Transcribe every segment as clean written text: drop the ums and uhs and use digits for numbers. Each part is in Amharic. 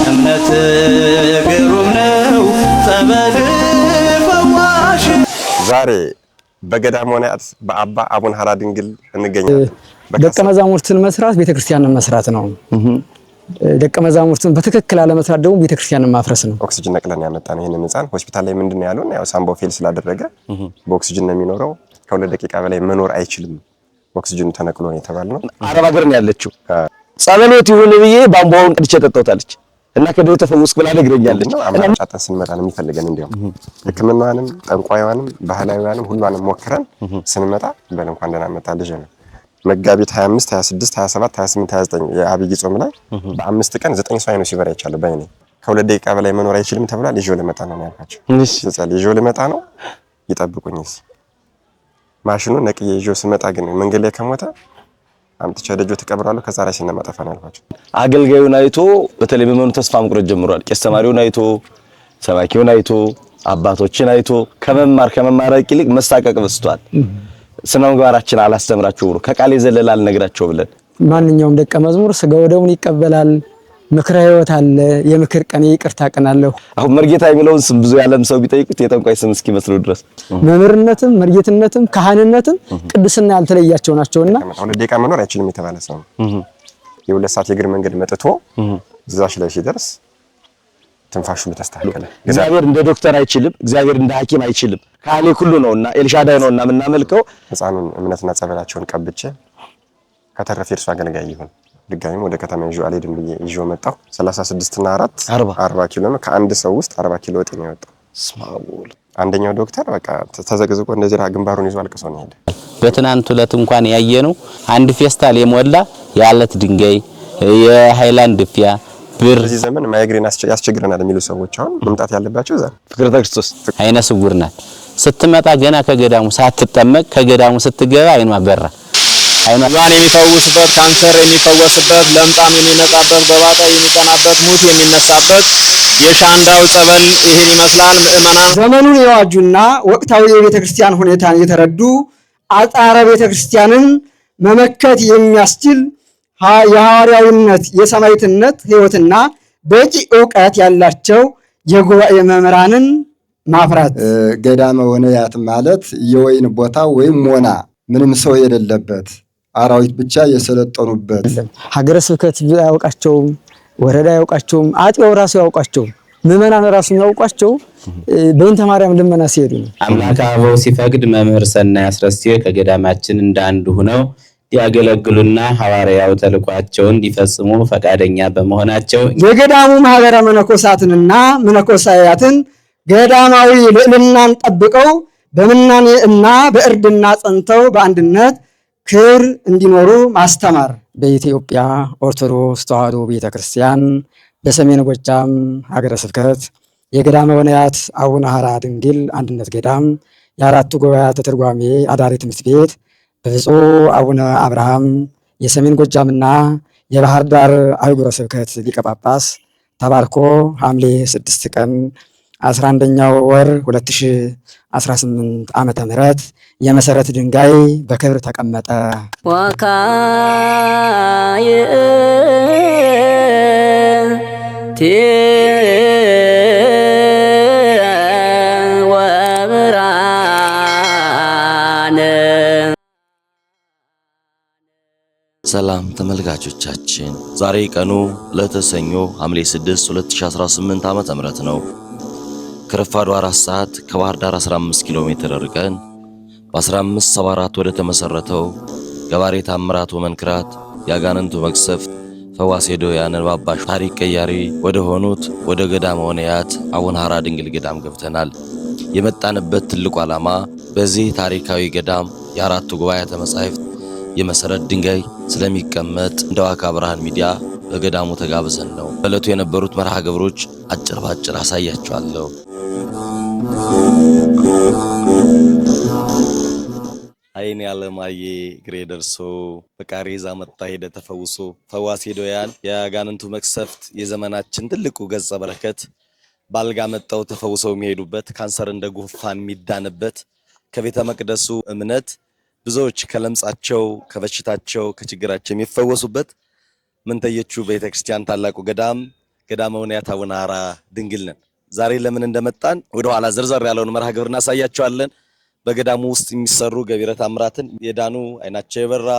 እምነት ግሩም ነው ጸበል ፈዋሽ። ዛሬ በገዳመ ወናያት በአባ አቡነ ሐራ ድንግል እንገኛለን። ደቀ መዛሙርትን መስራት ቤተክርስቲያንን መስራት ነው። ደቀ መዛሙርትን በትክክል አለ መስራት ደግሞ ቤተክርስቲያንን ማፍረስ ነው። ኦክሲጅን ነቅለን ያመጣን ይሄንን ህፃን ሆስፒታል ላይ ምንድነው ያሉን? ያው ሳምቦ ፌል ስላደረገ በኦክሲጅን ነው የሚኖረው፣ ከሁለት ደቂቃ በላይ መኖር አይችልም፣ ኦክሲጅኑ ተነቅሎ ነው የተባልነው። አረብ ሀገር ነው ያለችው። ጸበሎት ይሁን ብዬ ባምባውን ቅድቼ ጠጣውታለች እና ከደው ተፈውስኩ ብላ ነግረኛለች። አማራጫተን ስንመጣ ነው የሚፈልገን። እንዲያውም ህክምናዋንም ጠንቋይዋንም ባህላዊዋንም ሁሉንም ሞክረን ስንመጣ በል እንኳን ደህና መጣ ልጅ ነው። መጋቢት 25 26 27 28 29 የአብይ ጾም ላይ በ5 ቀን 9 ሰው አይኑ ሲበራ ይቻላል። ባይኔ ከሁለት ደቂቃ በላይ መኖር አይችልም ተብሏል። ይዤው ልመጣ ነው ያልኳቸው። እሺ ይዤው ልመጣ ነው ይጠብቁኝስ። ማሽኑ ነቅዬ ይዤው ስመጣ ግን መንገድ ላይ ከሞተ አምጥቼ ደጆ ተቀብራለሁ። ከዛ ላይ ሲነማጠፋ ነው ያልኳቸው። አገልጋዩን አይቶ በተለይ በመኑ ተስፋ መቁረጥ ጀምሯል። ቄስ ተማሪውን አይቶ ሰባኪውን አይቶ አባቶችን አይቶ ከመማር ይልቅ መሳቀቅ በስቷል። ስነ ምግባራችን አላስተምራቸው ብሎ ከቃል የዘለለ አልነግራቸው ብለን ማንኛውም ደቀ መዝሙር ስጋው ደሙን ይቀበላል። ምክረ ሕይወት አለ። የምክር ቀን ይቅርታ ቀን አለ። አሁን መርጌታ የሚለውን ስም ብዙ ያለም ሰው ቢጠይቁት የጠንቋይ ስም እስኪመስለው ድረስ መምህርነትም መርጌትነትም ካህንነትም ቅድስና ያልተለያቸው ናቸውና ሁለት ደቂቃ መኖር አይችልም የተባለ ሰው የሁለት ሰዓት የእግር መንገድ መጥቶ እዛሽ ላይ ሲደርስ ትንፋሹ ተስተካከለ። እግዚአብሔር እንደ ዶክተር አይችልም። እግዚአብሔር እንደ ሐኪም አይችልም። ካሌ ሁሉ ነውና ኤልሻዳይ ነውና ምናመልከው ህፃኑን እምነትና ጸበላቸውን ቀብቼ ከተረፈ እርሱ አገልጋይ ይሁን ድጋሚ ወደ ከተማ ይዤው አልሄድም ብዬ ይዤው መጣሁ። 36 እና 4 40 ኪሎ ነው። ከአንድ ሰው ውስጥ 40 ኪሎ ወጥ ነው ያወጣው። ስማውል አንደኛው ዶክተር በቃ ተዘግዝቆ እንደዚህ ግንባሩን ይዞ አልቅሶ ነው ሄደ። በትናንት ዕለት እንኳን ያየነው አንድ ፌስታል የሞላ የአለት ድንጋይ የሃይላንድ ድፊያ ብር በዚህ ዘመን ማይግሬን ያስቸግረናል የሚሉ ሰዎች አሁን መምጣት ያለባቸው እዛ ፍቅረተ ክርስቶስ አይነ ስውር ናት። ስትመጣ ገና ከገዳሙ ሳትጠመቅ ከገዳሙ ስትገባ አይኗ በራ። አይኗን የሚፈውስበት ካንሰር የሚፈወስበት ለምጣም የሚነጻበት በባጣ የሚጠናበት ሙት የሚነሳበት የሻንዳው ጸበል ይሄን ይመስላል። ምእመናን ዘመኑን የዋጁና ወቅታዊ የቤተክርስቲያን ሁኔታን የተረዱ አጣረ ቤተክርስቲያንን መመከት የሚያስችል የሐዋርያዊነት የሰማዕትነት ሕይወትና በቂ ዕውቀት ያላቸው የጉባኤ መምህራንን ማፍራት። ገዳመ ወናያት ማለት የወይን ቦታ ወይም ሞና ምንም ሰው የሌለበት አራዊት ብቻ የሰለጠኑበት። ሀገረ ስብከት ያውቃቸውም፣ ወረዳ ያውቃቸውም፣ አጥቢያው ራሱ ያውቃቸው፣ ምዕመናን ራሱ ያውቃቸው በእንተ ማርያም ልመና ሲሄዱ ነው። አምላከ አበው ሲፈቅድ መምህር ሰናይ አስረስቴ ከገዳማችን እንደ አንዱ ሆነው ያገለግሉና ሐዋርያው ተልኳቸውን እንዲፈጽሙ ፈቃደኛ በመሆናቸው የገዳሙ ማህበረ መነኮሳትንና መነኮሳያትን ገዳማዊ ልዕልናን ጠብቀው በምናኔ እና በእርድና ጸንተው በአንድነት ክብር እንዲኖሩ ማስተማር። በኢትዮጵያ ኦርቶዶክስ ተዋሕዶ ቤተክርስቲያን በሰሜን ጎጃም ሀገረ ስብከት የገዳመ ወናያት አቡነ ሐራ ድንግል አንድነት ገዳም የአራቱ ጉባኤያት ትርጓሜ አዳሪ ትምህርት ቤት በብፁዕ አቡነ አብርሃም የሰሜን ጎጃምና የባህር ዳር አህጉረ ስብከት ሊቀ ጳጳስ ተባርኮ ሐምሌ 6 ቀን 11ኛው ወር 2018 ዓመተ ምህረት የመሰረት ድንጋይ በክብር ተቀመጠ። ሰላም ተመልካቾቻችን፣ ዛሬ ቀኑ ለተሰኞ ሐምሌ 6 2018 ዓመተ ምህረት ነው። ከረፋዱ 4 ሰዓት ከባህር ዳር 15 ኪሎ ሜትር ርቀን በ1574 ወደ ተመሰረተው ገባሬ ታምራት ወመንክራት ያጋንንቱ መቅሰፍት ፈዋሴ ዶያንን ባባሽ ታሪክ ቀያሪ ወደ ሆኑት ወደ ገዳመ ወናያት አቡነ ሐራ ድንግል ገዳም ገብተናል። የመጣንበት ትልቁ ዓላማ በዚህ ታሪካዊ ገዳም የአራቱ ጉባኤያተ መጻሕፍት የመሰረት ድንጋይ ስለሚቀመጥ እንደ ዋካ ብርሃን ሚዲያ በገዳሙ ተጋብዘን ነው። በዕለቱ የነበሩት መርሃ ግብሮች አጭር ባጭር አሳያችኋለሁ። አይኔ ያለማዬ ግሬ ደርሶ በቃሬዛ መጣ ሄደ ተፈውሶ ፈዋሴ ዶያን የአጋንንቱ መቅሰፍት የዘመናችን ትልቁ ገጸ በረከት ባልጋ መጣው ተፈውሰው የሚሄዱበት ካንሰር እንደ ጉንፋን የሚዳንበት ከቤተ መቅደሱ እምነት ብዙዎች ከለምጻቸው ከበሽታቸው ከችግራቸው የሚፈወሱበት ምንተየቹ ቤተክርስቲያን ታላቁ ገዳም ገዳመ ውንያት አቡነ ሐራ ድንግል ነን። ዛሬ ለምን እንደመጣን ወደ ኋላ ዝርዝር ያለውን መርሃ ግብር እናሳያቸዋለን። በገዳሙ ውስጥ የሚሰሩ ገቢረ ተአምራትን የዳኑ አይናቸው የበራ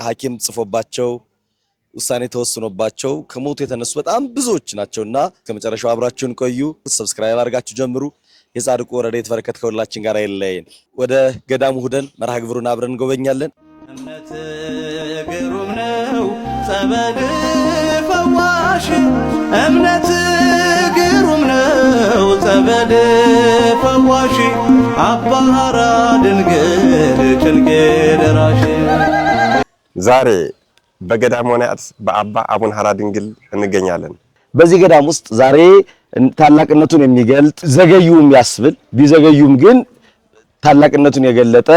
ሐኪም ጽፎባቸው ውሳኔ ተወስኖባቸው ከሞት የተነሱ በጣም ብዙዎች ናቸውና ከመጨረሻው አብራችሁን ቆዩ። ሰብስክራይብ አድርጋችሁ ጀምሩ። የጻድቁ ረድኤት በረከት ከሁላችን ጋር አይለየን። ወደ ገዳሙ ሄደን መርሃ ግብሩን አብረን እንጎበኛለን። እምነት ግሩም ነው ጸበል ፈዋሽ፣ እምነት ግሩም ነው ጸበል ፈዋሽ፣ አባ ሐራ ድንግል ጭንቄ ደራሽ። ዛሬ በገዳመ ውንያት በአባ አቡነ ሐራ ድንግል እንገኛለን። በዚህ ገዳም ውስጥ ዛሬ ታላቅነቱን የሚገልጥ ዘገዩ የሚያስብል ቢዘገዩም ግን ታላቅነቱን የገለጠ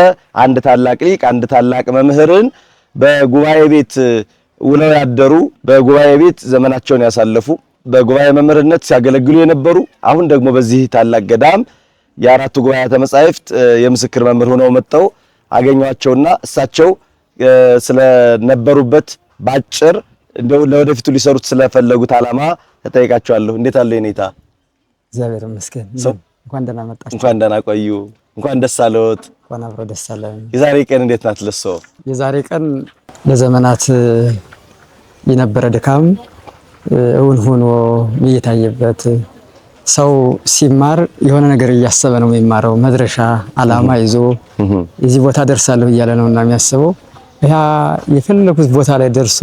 አንድ ታላቅ ሊቅ አንድ ታላቅ መምህርን በጉባኤ ቤት ውለው ያደሩ በጉባኤ ቤት ዘመናቸውን ያሳለፉ በጉባኤ መምህርነት ሲያገለግሉ የነበሩ አሁን ደግሞ በዚህ ታላቅ ገዳም የአራቱ ጉባኤያተ መጻሕፍት የምስክር መምህር ሆነው መጥተው አገኟቸውና እሳቸው ስለነበሩበት ባጭር እንደው ለወደፊቱ ሊሰሩት ስለፈለጉት ዓላማ ተጠይቃቸዋለሁ። እንዴት አለ የኔታ? እግዚአብሔር ይመስገን። እንኳን ደህና መጣችሁ። እንኳን ደህና ቆዩ። እንኳን ደስ አለዎት። እንኳን አብሮ ደስ አለን። የዛሬ ቀን እንዴት ናት ለሶ? የዛሬ ቀን ለዘመናት የነበረ ድካም እውን ሆኖ እየታየበት ሰው ሲማር የሆነ ነገር እያሰበ ነው የሚማረው። መድረሻ ዓላማ ይዞ እዚህ ቦታ ደርሳለሁ እያለ ነውና የሚያስበው ያ የፈለኩት ቦታ ላይ ደርሶ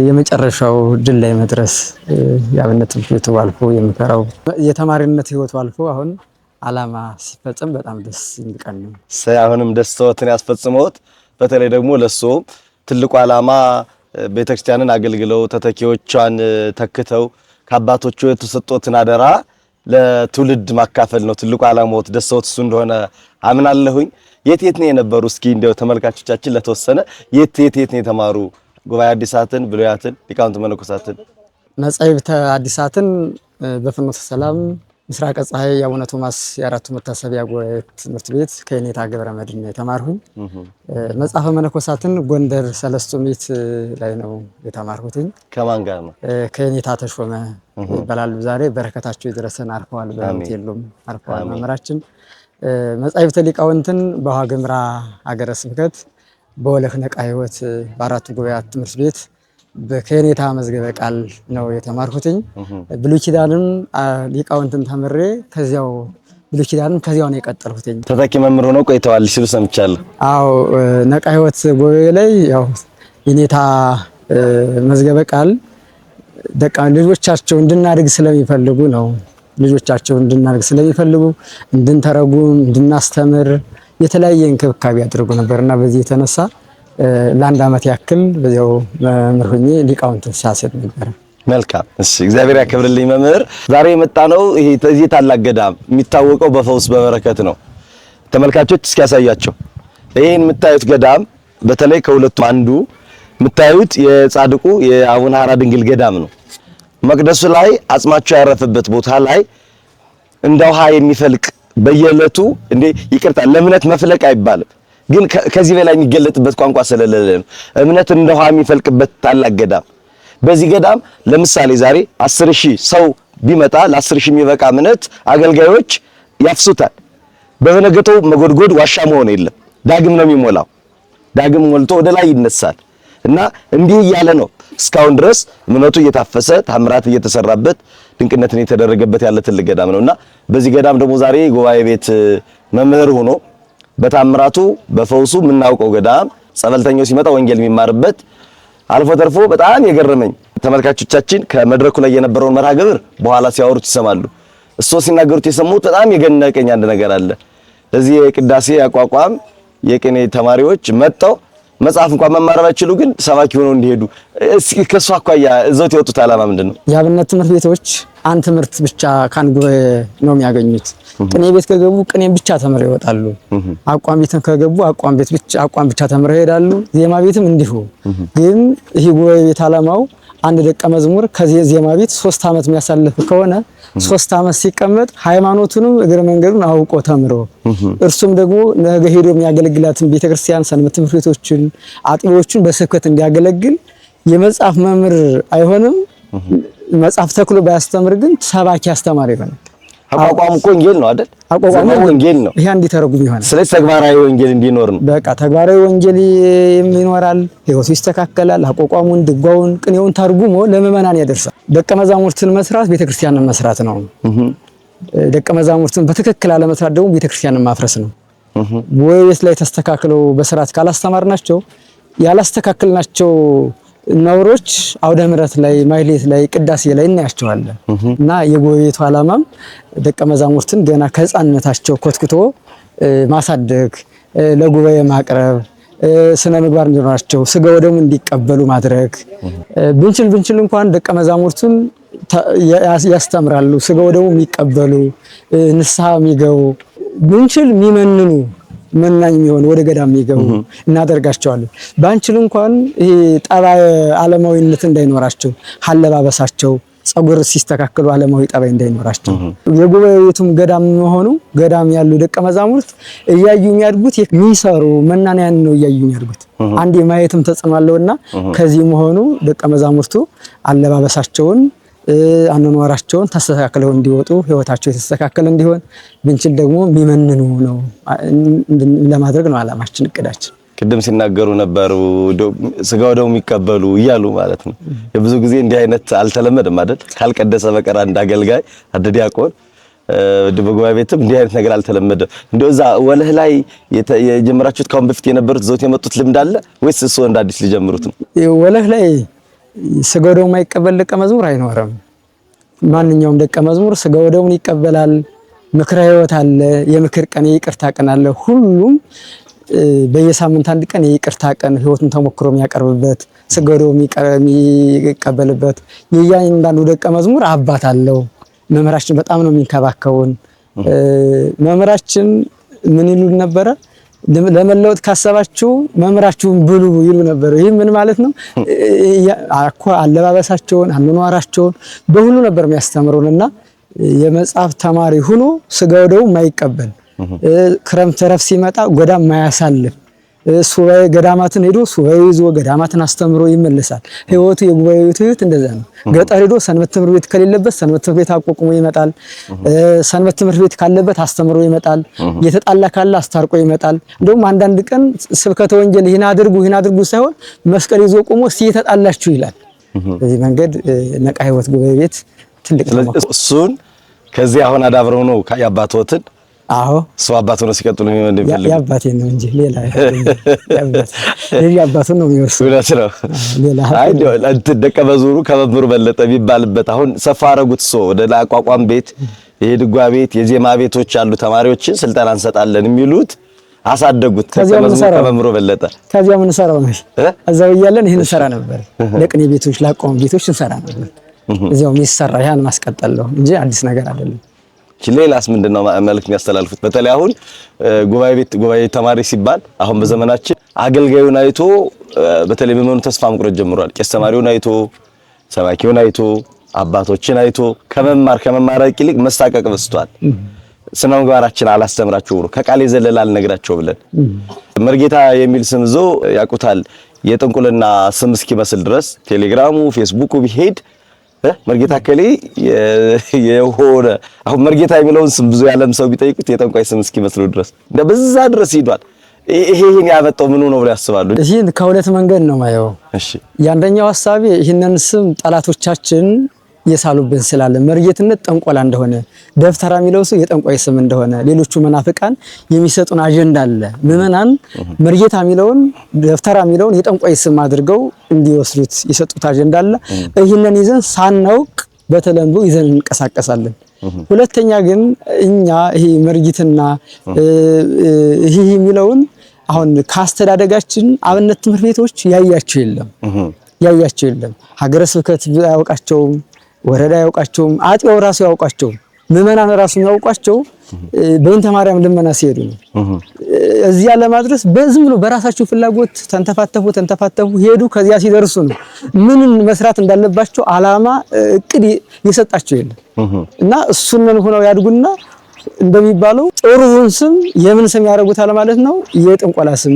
የመጨረሻው ድል ላይ መድረስ የአብነት ትምህርት ቤቱ አልፎ የምከራው የተማሪነት ህይወቱ አልፎ አሁን ዓላማ ሲፈጸም በጣም ደስ የሚል ቀን ነው። አሁንም ደስታዎትን ያስፈጽመውት በተለይ ደግሞ ለሶ ትልቁ ዓላማ ቤተክርስቲያንን አገልግለው ተተኪዎቿን ተክተው ከአባቶቹ የተሰጡትን አደራ ለትውልድ ማካፈል ነው ትልቁ ዓላማዎት። ደስታዎት እሱ እንደሆነ አምናለሁኝ። የት ነው የነበሩ? እስኪ እንደው ተመልካቾቻችን ለተወሰነ የት ነው የተማሩ? ጉባኤ አዲሳትን ብሉያትን ሊቃውንት መነኮሳትን መጻሕፍተ አዲሳትን በፍኖተ ሰላም ምስራቀ ፀሐይ የአቡነ ቶማስ የአራቱ መታሰቢያ ጉባኤ ትምህርት ቤት ከየኔታ ገብረ መድኅን የተማርሁኝ። መጽሐፈ መነኮሳትን ጎንደር ሰለስቱ ምዕት ላይ ነው የተማርሁትኝ። ከማን ጋር ነው? ከየኔታ ተሾመ ይባላሉ። ዛሬ በረከታቸው ይድረሰን። አርፈዋል፣ በሕይወት የሉም፣ አርፈዋል መምህራችን። መጻሕፍተ ሊቃውንትን በዋግኽምራ ሀገረ ስብከት በወለክ ነቃ ሕይወት በአራቱ ጉባኤያት ትምህርት ቤት ከየኔታ መዝገበ ቃል ነው የተማርኩትኝ። ብሉይ ኪዳንን ሊቃውንትን ተምሬ ከዚያው ብሉይ ኪዳንን ከዚያው ነው የቀጠልኩትኝ። ተተኪ መምህር ሆነው ቆይተዋል ሲሉ ሰምቻለሁ። አዎ ነቃ ሕይወት ጉባኤ ላይ ያው የኔታ መዝገበ ቃል ደቃ ልጆቻቸው እንድናድግ ስለሚፈልጉ ነው። ልጆቻቸው እንድናድግ ስለሚፈልጉ እንድንተረጉም እንድናስተምር የተለያየ እንክብካቤ ያደርጉ ነበርና በዚህ የተነሳ ለአንድ ዓመት ያክል በዚያው መምህር ሆኜ ሊቃውንትን ሳስብ ነበር። መልካም። እሺ እግዚአብሔር ያከብርልኝ መምህር። ዛሬ የመጣ ነው ይሄ ታላቅ ገዳም የሚታወቀው በፈውስ በበረከት ነው። ተመልካቾች እስኪ ያሳያቸው። ይሄን የምታዩት ገዳም በተለይ ከሁለቱ አንዱ የምታዩት የጻድቁ የአቡነ ሐራ ድንግል ገዳም ነው። መቅደሱ ላይ አጽማቸው ያረፈበት ቦታ ላይ እንደ ውሃ የሚፈልቅ በየዕለቱ እንዴ ይቅርታ ለእምነት መፍለቅ አይባልም፣ ግን ከዚህ በላይ የሚገለጥበት ቋንቋ ስለሌለ ነው። እምነት እንደ ውሃ የሚፈልቅበት ታላቅ ገዳም። በዚህ ገዳም ለምሳሌ ዛሬ 10,000 ሰው ቢመጣ ለ10,000 የሚበቃ እምነት አገልጋዮች ያፍሱታል። በነገተው መጎድጎድ ዋሻ መሆን የለም፣ ዳግም ነው የሚሞላው። ዳግም ሞልቶ ወደ ላይ ይነሳል እና እንዲህ እያለ ነው እስካሁን ድረስ እምነቱ እየታፈሰ ታምራት እየተሰራበት ድንቅነትን የተደረገበት ያለ ትልቅ ገዳም ነውና በዚህ ገዳም ደግሞ ዛሬ ጉባኤ ቤት መምህር ሆኖ በታምራቱ በፈውሱ የምናውቀው ገዳም ጸበልተኛው ሲመጣ ወንጌል የሚማርበት አልፎ ተርፎ በጣም የገረመኝ ተመልካቾቻችን ከመድረኩ ላይ የነበረውን መርሃ ግብር በኋላ ሲያወሩት ይሰማሉ። እሱ ሲናገሩት የሰሙት በጣም የገነቀኝ አንድ ነገር አለ። እዚህ የቅዳሴ አቋቋም የቅኔ ተማሪዎች መጣው መጽሐፍ እንኳን መማር ባይችሉ ግን ሰባኪ ሆነው እንዲሄዱ እስኪ ከሷ አኳያ እዛው የወጡት ዓላማ ምንድነው? የአብነት ትምህርት ቤቶች አንድ ትምህርት ብቻ ከአንድ ጉባኤ ነው የሚያገኙት። ቅኔ ቤት ከገቡ ቅኔን ብቻ ተምረው ይወጣሉ። አቋም ቤትን ከገቡ አቋም ብቻ ተምረው ይሄዳሉ። ዜማ ቤትም እንዲሁ። ግን ይሄ ጉባኤ ቤት ዓላማው አንድ ደቀ መዝሙር ከዚህ ዜማ ቤት 3 ዓመት የሚያሳልፍ ከሆነ 3 ዓመት ሲቀመጥ ሃይማኖቱንም እግረ መንገዱን አውቆ ተምሮ እርሱም ደግሞ ነገ ሄዶ የሚያገለግላትን ቤተክርስቲያን ሰንበት ትምህርት ቤቶችን አጥቢዎችን በስብከት እንዲያገለግል የመጽሐፍ መምህር አይሆንም። መጽሐፍ ተክሎ ባያስተምር ግን ሰባኪ አስተማሪ ይሆናል። አቋቋሙ እኮ ወንጌል ነው አይደል? አቋቋሙ ወንጌል ነው። ይሄ እንዲተረጉም ይሆናል። ስለዚህ ተግባራዊ ወንጌል እንዲኖር ነው። በቃ ተግባራዊ ወንጌል ይኖራል። ህይወቱ ይስተካከላል። አቋቋሙን፣ ድጓውን፣ ቅኔውን ተርጉሞ ለምእመናን ያደርሳል። ደቀ መዛሙርትን መስራት ቤተክርስቲያንን መስራት ነው። ደቀ መዛሙርትን በትክክል አለመስራት ደግሞ ቤተክርስቲያንን ማፍረስ ነው። ወይስ ላይ ተስተካክለው በስርዓት ካላስተማርናቸው ያላስተካክልናቸው ነውሮች አውደ ምሕረት ላይ ማህሌት ላይ ቅዳሴ ላይ እናያቸዋለን። እና የጉባኤ ቤቱ ዓላማም ደቀ መዛሙርትን ገና ከህፃንነታቸው ኮትኩቶ ማሳደግ፣ ለጉባኤ ማቅረብ፣ ስነ ምግባር እንዲኖራቸው ስጋ ወደሙ እንዲቀበሉ ማድረግ። ብንችል እንኳን ደቀ መዛሙርቱን ያስተምራሉ፣ ስጋ ወደሙ የሚቀበሉ ንስሐ የሚገቡ ብንችል የሚመንኑ መናኝ የሚሆን ወደ ገዳም የሚገቡ እናደርጋቸዋለን። ባንችል እንኳን ይሄ ጠባይ ዓለማዊነት እንዳይኖራቸው አለባበሳቸው፣ ጸጉር ሲስተካከሉ ዓለማዊ ጠባይ እንዳይኖራቸው የጉባኤ ቤቱም ገዳም መሆኑ ገዳም ያሉ ደቀ መዛሙርት እያዩ የሚያድጉት የሚሰሩ መናንያን ነው እያዩ የሚያድጉት። አንድ የማየትም ተጽዕኖ አለውና ከዚህ መሆኑ ደቀ መዛሙርቱ አለባበሳቸውን አኗኗራቸውን ተስተካክለው እንዲወጡ ህይወታቸው የተስተካከለ እንዲሆን ብንችል ደግሞ የሚመንኑ ነው ለማድረግ ነው ዓላማችን እቅዳችን። ቅድም ሲናገሩ ነበሩ ስጋው ደግሞ የሚቀበሉ እያሉ ማለት ነው። የብዙ ጊዜ እንዲህ አይነት አልተለመደም አይደል? ካልቀደሰ በቀር አንድ አገልጋይ አንድ ዲያቆን በጉባኤ ቤትም እንዲህ አይነት ነገር አልተለመደም። እንደው እዛ ወለህ ላይ የጀመራችሁት ካሁን በፊት የነበሩት ዘውት የመጡት ልምድ አለ ወይስ እሱ እንደ አዲስ ሊጀምሩት ነው? ወለህ ላይ ስጋው ደግሞ የማይቀበል ደቀ መዝሙር አይኖርም። ማንኛውም ደቀ መዝሙር ስጋው ደግሞ ይቀበላል። ምክረ ሕይወት አለ፣ የምክር ቀን፣ የይቅርታ ቀን አለ። ሁሉም በየሳምንት አንድ ቀን የይቅርታ ቀን ሕይወቱን ተሞክሮ የሚያቀርብበት ስጋው ደግሞ የሚቀበልበት የእያንዳንዱ ደቀ መዝሙር አባት አለው። መምህራችን በጣም ነው የሚንከባከቡን። መምህራችን ምን ይሉን ነበረ? ለመለወጥ ካሰባችሁ መምህራችሁን ብሉ ይሉ ነበር። ይህ ምን ማለት ነው? አኳ አለባበሳቸውን አኗኗራቸውን በሁሉ ነበር የሚያስተምሩንና የመጽሐፍ ተማሪ ሆኖ ስጋው ደግሞ የማይቀበል ክረምት ረፍት ሲመጣ ገዳም ማያሳልፍ ሱባኤ ገዳማትን ሄዶ ሱባኤ ይዞ ገዳማትን አስተምሮ ይመለሳል። ህይወቱ የጉባኤ ቤቱ ህይወት እንደዛ ነው። ገጠር ሄዶ ሰንበት ትምህርት ቤት ከሌለበት ሰንበት ትምህርት ቤት አቋቁሞ ይመጣል። ሰንበት ትምህርት ቤት ካለበት አስተምሮ ይመጣል። የተጣላ ካለ አስታርቆ ይመጣል። እንደውም አንዳንድ ቀን ስብከተ ወንጌል ይህን አድርጉ ሳይሆን መስቀል ይዞ ቆሞ እስቲ የተጣላችሁ ይላል። በዚህ መንገድ ነቃ ህይወት ጉባኤ ቤት ትልቅ ነው። እሱን ከዚህ አሁን አዳብረው ነው ያባቶትን አዎ ሰው አባቱ ነው ሲቀጥሉ ነው እንደሚፈልግ ያባቴ ነው እንጂ ሌላ ያባቱ ነው የሚወርሰው። ሌላ አይ ደቀ መዝሙሩ ከመምህሩ በለጠ ቢባልበት አሁን ሰፋ አረጉት ሰው ወደ አቋቋም ቤት የድጓ ቤት የዜማ ቤቶች ያሉ ተማሪዎችን ስልጠና እንሰጣለን የሚሉት አሳደጉት። ከመምህሩ በለጠ ከዚያ ምን ሰራው ነው እዛው እያለን ይሄን ሰራ ነበር። ለቅኔ ቤቶች ላቋቋም ቤቶች እንሰራ ነበር። እዚያው የሚሰራ ያን ማስቀጠል ነው እንጂ አዲስ ነገር አይደለም። ሌላስ ምንድነው መልእክት የሚያስተላልፉት? በተለይ አሁን ጉባኤ ተማሪ ሲባል አሁን በዘመናችን አገልጋዩን አይቶ በተለይ ምዕመኑ ተስፋ መቁረጥ ጀምሯል። ቄስ ተማሪውን አይቶ ሰባኪውን አይቶ አባቶችን አይቶ ከመማር ይልቅ መሳቀቅ በዝቷል። ስነ ምግባራችን አላስተምራቸው ብሎ ከቃል የዘለለ አልነግራቸው ብለን መርጌታ የሚል ስም ዞ ያቁታል። የጥንቁልና ስም እስኪመስል ድረስ ቴሌግራሙ ፌስቡኩ ቢሄድ መርጌታ ከሌ የሆነ አሁን መርጌታ የሚለውን ስም ብዙ ያለም ሰው ቢጠይቁት የጠንቋይ ስም እስኪመስሉ ድረስ በዛ ድረስ ሄዷል። ይሄን ያመጣው ምኑ ነው ብለው ያስባሉ? ይሄን ከሁለት መንገድ ነው ማየው። እሺ ያንደኛው ሐሳቤ ይሄንን ስም ጠላቶቻችን የሳሉብን ስላለ መርጌትነት ጠንቆላ እንደሆነ ደፍተራ የሚለው ሰው የጠንቋይ ስም እንደሆነ ሌሎቹ መናፍቃን የሚሰጡን አጀንዳ አለ። ምዕመናን መርጌታ የሚለውን ደፍተራ የሚለውን የጠንቋይ ስም አድርገው እንዲወስዱት የሰጡት አጀንዳ አለ። ይሄንን ይዘን ሳናውቅ በተለምዶ ይዘን እንቀሳቀሳለን። ሁለተኛ ግን እኛ ይሄ መርጌትና ይሄ የሚለውን አሁን ካስተዳደጋችን አብነት ትምህርት ቤቶች ያያቸው የለም። ሀገረ ስብከት ያውቃቸውም ወረዳ ያውቃቸውም አጥያው ራሱ ያውቃቸውም ምዕመናን ራሱ ያውቃቸው በእንተ ማርያም ልመና ሲሄዱ ነው። እዚያ ለማድረስ በዝም ብሎ በራሳቸው ፍላጎት ተንተፋተፉ ሄዱ። ከዚያ ሲደርሱ ነው ምን መስራት እንዳለባቸው አላማ እቅድ የሰጣቸው የለም እና እሱን ሆነው ያድጉና እንደሚባለው ጥሩውን ስም የምን ስም ያደርጉታል ማለት ነው። የጥንቆላ ስም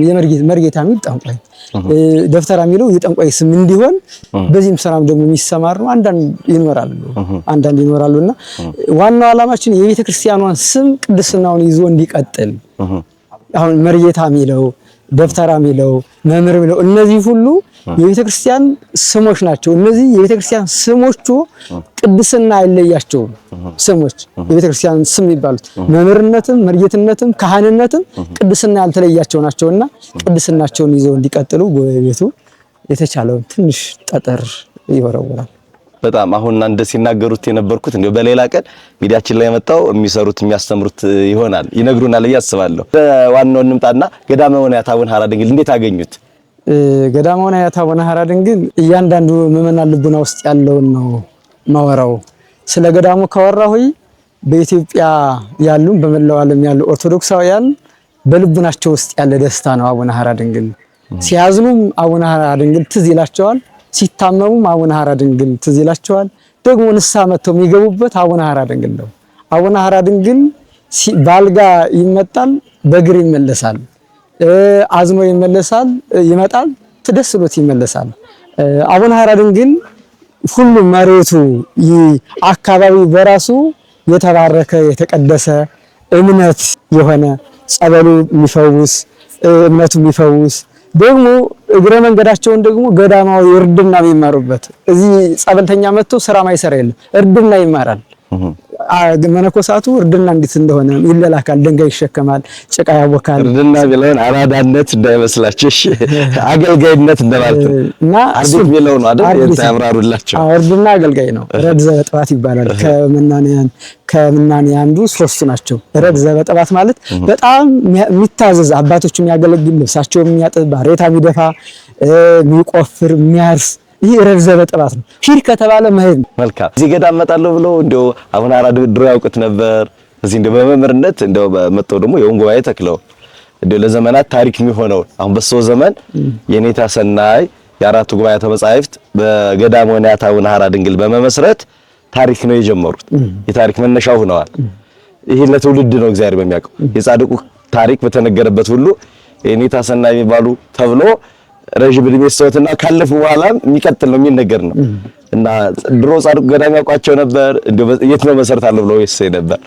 መርጌታ የሚል ጠንቋይ ደብተራ የሚለው የጠንቋይ ስም እንዲሆን በዚህም ስራም ደግሞ የሚሰማሩ አንዳንድ ይኖራሉና ዋናው ዓላማችን የቤተ ክርስቲያኗን ስም ቅድስናውን ይዞ እንዲቀጥል አሁን መርጌታ የሚለው ደብተራ የሚለው መምህር የሚለው እነዚህ ሁሉ የቤተ ክርስቲያን ስሞች ናቸው። እነዚህ የቤተ ክርስቲያን ስሞቹ ቅድስና አይለያቸውም። ስሞች የቤተ ክርስቲያን ስም ይባሉት መምህርነትም መርጌትነትም ካህንነትም ቅድስና ያልተለያቸው ናቸውና ቅድስናቸውን ይዘው እንዲቀጥሉ ጎረቤቱ የተቻለውን ትንሽ ጠጠር ይወረወራል። በጣም አሁን አንደ ሲናገሩት የነበርኩት እንደው በሌላ ቀን ሚዲያችን ላይ መጣው የሚሰሩት የሚያስተምሩት ይሆናል ይነግሩናል እያስባለሁ። ዋናው እንምጣና ገዳመ ወናያት አቡነ ሐራ ድንግል እንዴት አገኙት? ገዳመ ወናያት አቡነ ሐራ ድንግል እያንዳንዱ ምዕመናን ልቡና ውስጥ ያለውን ነው ማወራው። ስለ ገዳሙ ካወራሁኝ በኢትዮጵያ ያሉ በመላው ዓለም ያሉ ኦርቶዶክሳውያን በልቡናቸው ውስጥ ያለ ደስታ ነው አቡነ ሐራ ድንግል። ሲያዝኑም አቡነ ሐራ ድንግል ትዝ ይላቸዋል። ሲታመሙም አቡነ ሐራ ድንግል ትዝ ይላቸዋል። ደግሞ ንስሐ መጥተው የሚገቡበት አቡነ ሐራ ድንግል ነው። አቡነ ሐራ ድንግል ባልጋ ይመጣል፣ በእግር ይመለሳል፣ አዝኖ ይመለሳል፣ ይመጣል፣ ተደስሎት ይመለሳል። አቡነ ሐራ ድንግል ሁሉም መሬቱ አካባቢ በራሱ የተባረከ የተቀደሰ እምነት የሆነ ጸበሉ የሚፈውስ እምነቱ የሚፈውስ ደግሞ እግረ መንገዳቸውን ደግሞ ገዳማዊ እርድና የሚማሩበት እዚህ ጸበልተኛ መጥቶ ስራ ማይሰራ የለም፣ እርድና ይማራል። መነኮሳቱ እርድና እንዴት እንደሆነ ይለላካል፣ ድንጋይ ይሸከማል፣ ጭቃ ያቦካል። እርድና ቢለን አራዳነት እንዳይመስላችሁ አገልጋይነት እንደማለት እና አርዲት ቢለው ነው አይደል? ያብራሩላቸው። እርድና አገልጋይ ነው። ረድ ዘበጥባት ይባላል። ከምናኔ አንዱ ሶስቱ ናቸው። ረድ ዘበጥባት ማለት በጣም የሚታዘዝ አባቶች የሚያገለግል ልብሳቸው የሚያጥብ ባሬታ የሚደፋ የሚቆፍር የሚያርስ ይህ ረድ ዘበጥባት ነው። ሂድ ከተባለ መሄድ ነው። መልካም እዚህ ገዳም እመጣለሁ ብሎ እንደው አቡነ ሐራ ድሮ ያውቁት ነበር። እዚህ እንደው በመምህርነት እንደው መጥተው ደግሞ የወንጌል ጉባኤ ተክለው እንደው ለዘመናት ታሪክ የሚሆነው አሁን በሰው ዘመን የኔታ ሰናይ የአራቱ ጉባኤ መጻሕፍት በገዳመ ወናያት አቡነ ሐራ ድንግል በመመስረት ታሪክ ነው የጀመሩት። የታሪክ መነሻው ሆነዋል። ይሄ ለትውልድ ነው እግዚአብሔር በሚያውቀው የጻድቁ ታሪክ በተነገረበት ሁሉ የኔታ ሰናይ የሚባሉ ተብሎ ረጅም ዕድሜ ሰውትና ካለፉ በኋላ የሚቀጥል ነው የሚነገር ነው። እና ድሮ ጻድቁ ገዳም ያውቋቸው ነበር። እንደው የት ነው መሰረታለሁ ብለው ይሰይ ነበር።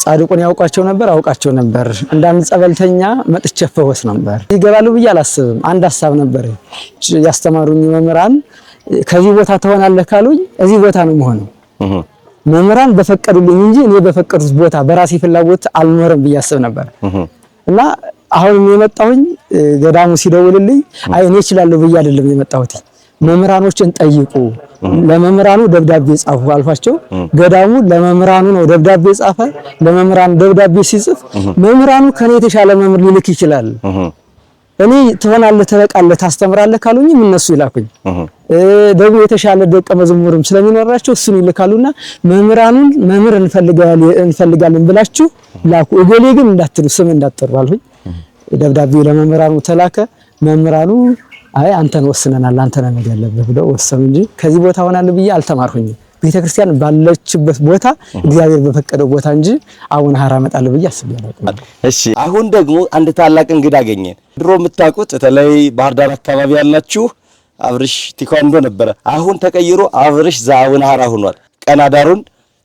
ጻድቁን ያውቋቸው ነበር፣ አውቃቸው ነበር። እንዳንድ ጸበልተኛ መጥቼ ፈወስ ነበር። ይገባሉ ብዬ አላስብም። አንድ ሐሳብ ነበር ያስተማሩኝ መምህራን። ከዚህ ቦታ ትሆናለህ ካሉኝ እዚህ ቦታ ነው የምሆነው። መምህራን በፈቀዱልኝ እንጂ እኔ በፈቀዱት ቦታ በራሴ ፍላጎት አልኖርም ብዬ አስብ ነበር። እና አሁን የመጣሁኝ ገዳሙ ሲደውልልኝ አይ እኔ እችላለሁ ብዬ አይደለም የመጣሁት። መምህራኖችን ጠይቁ፣ ለመምህራኑ ደብዳቤ ጻፉ አልኳቸው። ገዳሙ ለመምህራኑ ነው ደብዳቤ ጻፈ። ለመምህራኑ ደብዳቤ ሲጽፍ መምህራኑ ከኔ የተሻለ መምህር ሊልክ ይችላል። እኔ ትሆናለህ፣ ትበቃለህ፣ ታስተምራለህ ካሉኝም እነሱ ይላኩኝ። ደግሞ የተሻለ ደቀ መዝሙርም ስለሚኖራቸው እሱን ይልካሉና መምህራኑን መምህር እንፈልጋለን ብላችሁ ላኩ፣ እገሌ ግን እንዳትሉ ስም እንዳትጠሩ አልሁኝ። ደብዳቤው ለመምህራኑ ተላከ። መምህራኑ አይ አንተን ወስነናል፣ አንተ ነህ መሄድ ያለብህ ብለው ወሰኑ እንጂ ከዚህ ቦታ ሆናለሁ ብዬ አልተማርሁኝም። ቤተክርስቲያን ባለችበት ቦታ እግዚአብሔር በፈቀደው ቦታ እንጂ አቡነ ሐራ እመጣለሁ ብዬ አስቤያለሁ። እሺ አሁን ደግሞ አንድ ታላቅ እንግዳ አገኘን። ድሮ የምታውቁት በተለይ ባህር ዳር አካባቢ ያላችሁ አብርሽ ቲኳንዶ ነበረ። አሁን ተቀይሮ አብርሽ ዘአቡነ ሐራ ሆኗል። ቀናዳሩን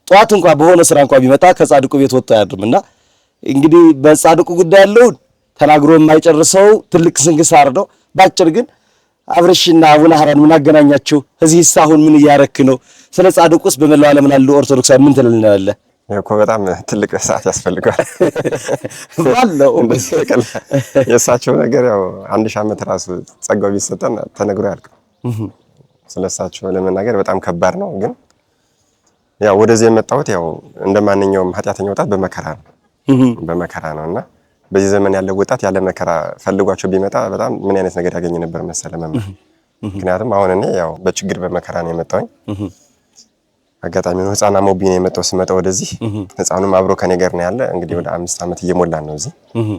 ጧት እንኳን በሆነ ስራ እንኳን ቢመጣ ከጻድቁ ቤት ወጥቶ አያድርምና እንግዲህ በጻድቁ ጉዳይ ያለው ተናግሮ የማይጨርሰው ትልቅ ስንክሳር ነው። ባጭር ግን አብርሽና አቡነ ሐራን ምን አገናኛቸው? እዚህስ አሁን ምን እያረክ ነው? ስለ ጻድቁስ በመላው ዓለም ላሉ ኦርቶዶክሳዊ ምን ትልልናለህ? እኮ በጣም ትልቅ ሰዓት ያስፈልጋል ባለው የእሳቸው ነገር ያው 1000 ዓመት ራሱ ጸጋው ቢሰጠን ተነግሮ ያልቃል። ስለሳቸው ለመናገር በጣም ከባድ ነው። ግን ያው ወደዚህ የመጣሁት ያው እንደማንኛውም ኃጢአተኛ ወጣት በመከራ ነውና በዚህ ዘመን ያለው ወጣት ያለ መከራ ፈልጓቸው ቢመጣ በጣም ምን አይነት ነገር ያገኝ ነበር መሰለ መምህር። ምክንያቱም አሁን እኔ ያው በችግር በመከራ ነው የመጣሁኝ። አጋጣሚ ነው ህፃና ሞቢ ነው የመጣው። ስመጣ ወደዚህ ህፃኑም አብሮ ከኔ ጋር ነው ያለ። እንግዲህ ወደ 5 ዓመት እየሞላን ነው እዚህ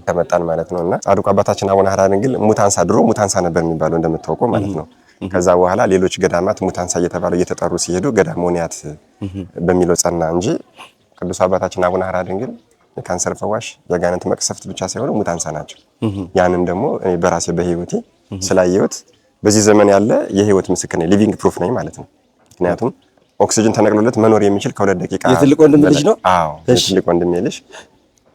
ከመጣን ማለት ነውና ጻድቁ አባታችን አቡነ ሐራ ድንግል ሙታንሳ ድሮ ሙታንሳ ነበር የሚባለው እንደምታውቀው ማለት ነው። ከዛ በኋላ ሌሎች ገዳማት ሙታንሳ እየተባሉ እየተጠሩ ሲሄዱ ገዳመ ወናያት በሚለው ጸና እንጂ ቅዱስ አባታችን አቡነ ሐራ ድንግል የካንሰር ፈዋሽ የጋነንት መቅሰፍት ብቻ ሳይሆን ሙታንሳ ናቸው። ያንን ደግሞ በራሴ በህይወቴ ስላየሁት በዚህ ዘመን ያለ የህይወት ምስክር ነኝ፣ ሊቪንግ ፕሩፍ ነኝ ማለት ነው። ምክንያቱም ኦክሲጅን ተነቅሎለት መኖር የሚችል ከ2 ደቂቃ የትልቅ ወንድም ልጅ ነው። አዎ የትልቅ ወንድም ልጅ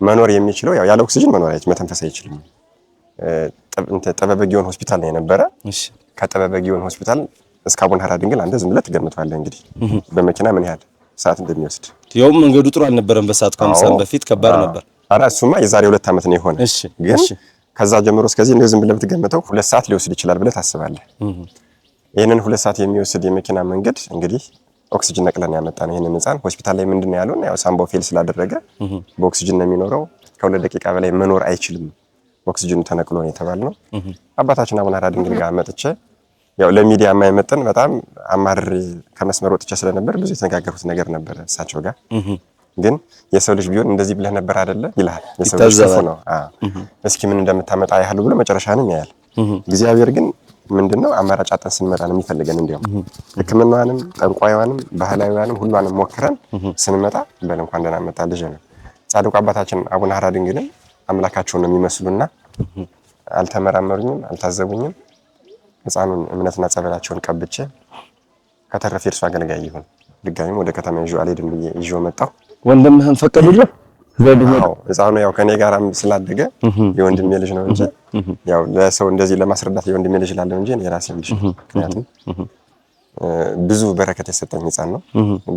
መኖር የሚችለው ያው ያለ ኦክሲጅን መኖር አይችልም፣ መተንፈስ አይችልም። ጥበበ ግዮን ሆስፒታል ነው የነበረ። ከጥበበ ግዮን ሆስፒታል እስከ አቡነ ሐራ ድንግል አንተ ዝም ብለህ ትገምተዋለህ እንግዲህ በመኪና ምን ያህል ሰዓት እንደሚወስድ። ያው መንገዱ ጥሩ አልነበረም በሰዓቱ ከአምሳም በፊት ከባድ ነበር። ኧረ እሱማ የዛሬ 2 ዓመት ነው የሆነ። ግን ከዛ ጀምሮ እስከዚህ እንደው ዝም ብለህ ብትገምተው 2 ሰዓት ሊወስድ ይችላል ብለህ ታስባለህ። ይሄንን 2 ሰዓት የሚወስድ የመኪና መንገድ እንግዲህ ኦክሲጅን ነቅለን ያመጣን ይሄንን ህፃን ሆስፒታል ላይ ምንድነው ያሉን? ያው ሳምባው ፌል ስላደረገ በኦክሲጅን ነው የሚኖረው፣ ከ2 ደቂቃ በላይ መኖር አይችልም፣ ኦክሲጅኑ ተነቅሎ ነው የተባልነው። አባታችን አቡነ ሐራ ድንግል ጋር መጥቼ ያው ለሚዲያ የማይመጥን በጣም አማርሬ ከመስመር ወጥቼ ስለነበር ብዙ የተነጋገሩት ነገር ነበር እሳቸው ጋር። ግን የሰው ልጅ ቢሆን እንደዚህ ብለህ ነበር አይደለ ይልሃል። የሰው ልጅ ክፉ ነው። እስኪ ምን እንደምታመጣ ያህል ብሎ መጨረሻንም ያያል። እግዚአብሔር ግን ምንድነው አማራጭ አጠን ስንመጣ ነው የሚፈልገን። እንዲያው ሕክምናዋንም ጠንቋይዋንም ባህላዊዋንም ሁሏንም ሞክረን ስንመጣ በል እንኳን ደህና መጣ ልጅ ነው። ጻድቁ አባታችን አቡነ ሐራ ድንግልን አምላካቸውን ነው የሚመስሉና አልተመራመሩኝም፣ አልታዘቡኝም። ህፃኑን እምነትና ጸበላቸውን ቀብቼ ከተረፈ እርሱ አገልጋይ ይሁን ድጋሚም ወደ ከተማ ይዤው አልሄድም ብዬ ይዤው መጣሁ። ወንድምህን ፈቀዱልህ? ህፃኑ ያው ከኔ ጋርም ስላደገ የወንድሜ ልጅ ነው እንጂ ያው ለሰው እንደዚህ ለማስረዳት የወንድሜ ልጅ ላለው እንጂ የራሴ ልጅ ነው። ምክንያቱም ብዙ በረከት የሰጠኝ ህፃን ነው፣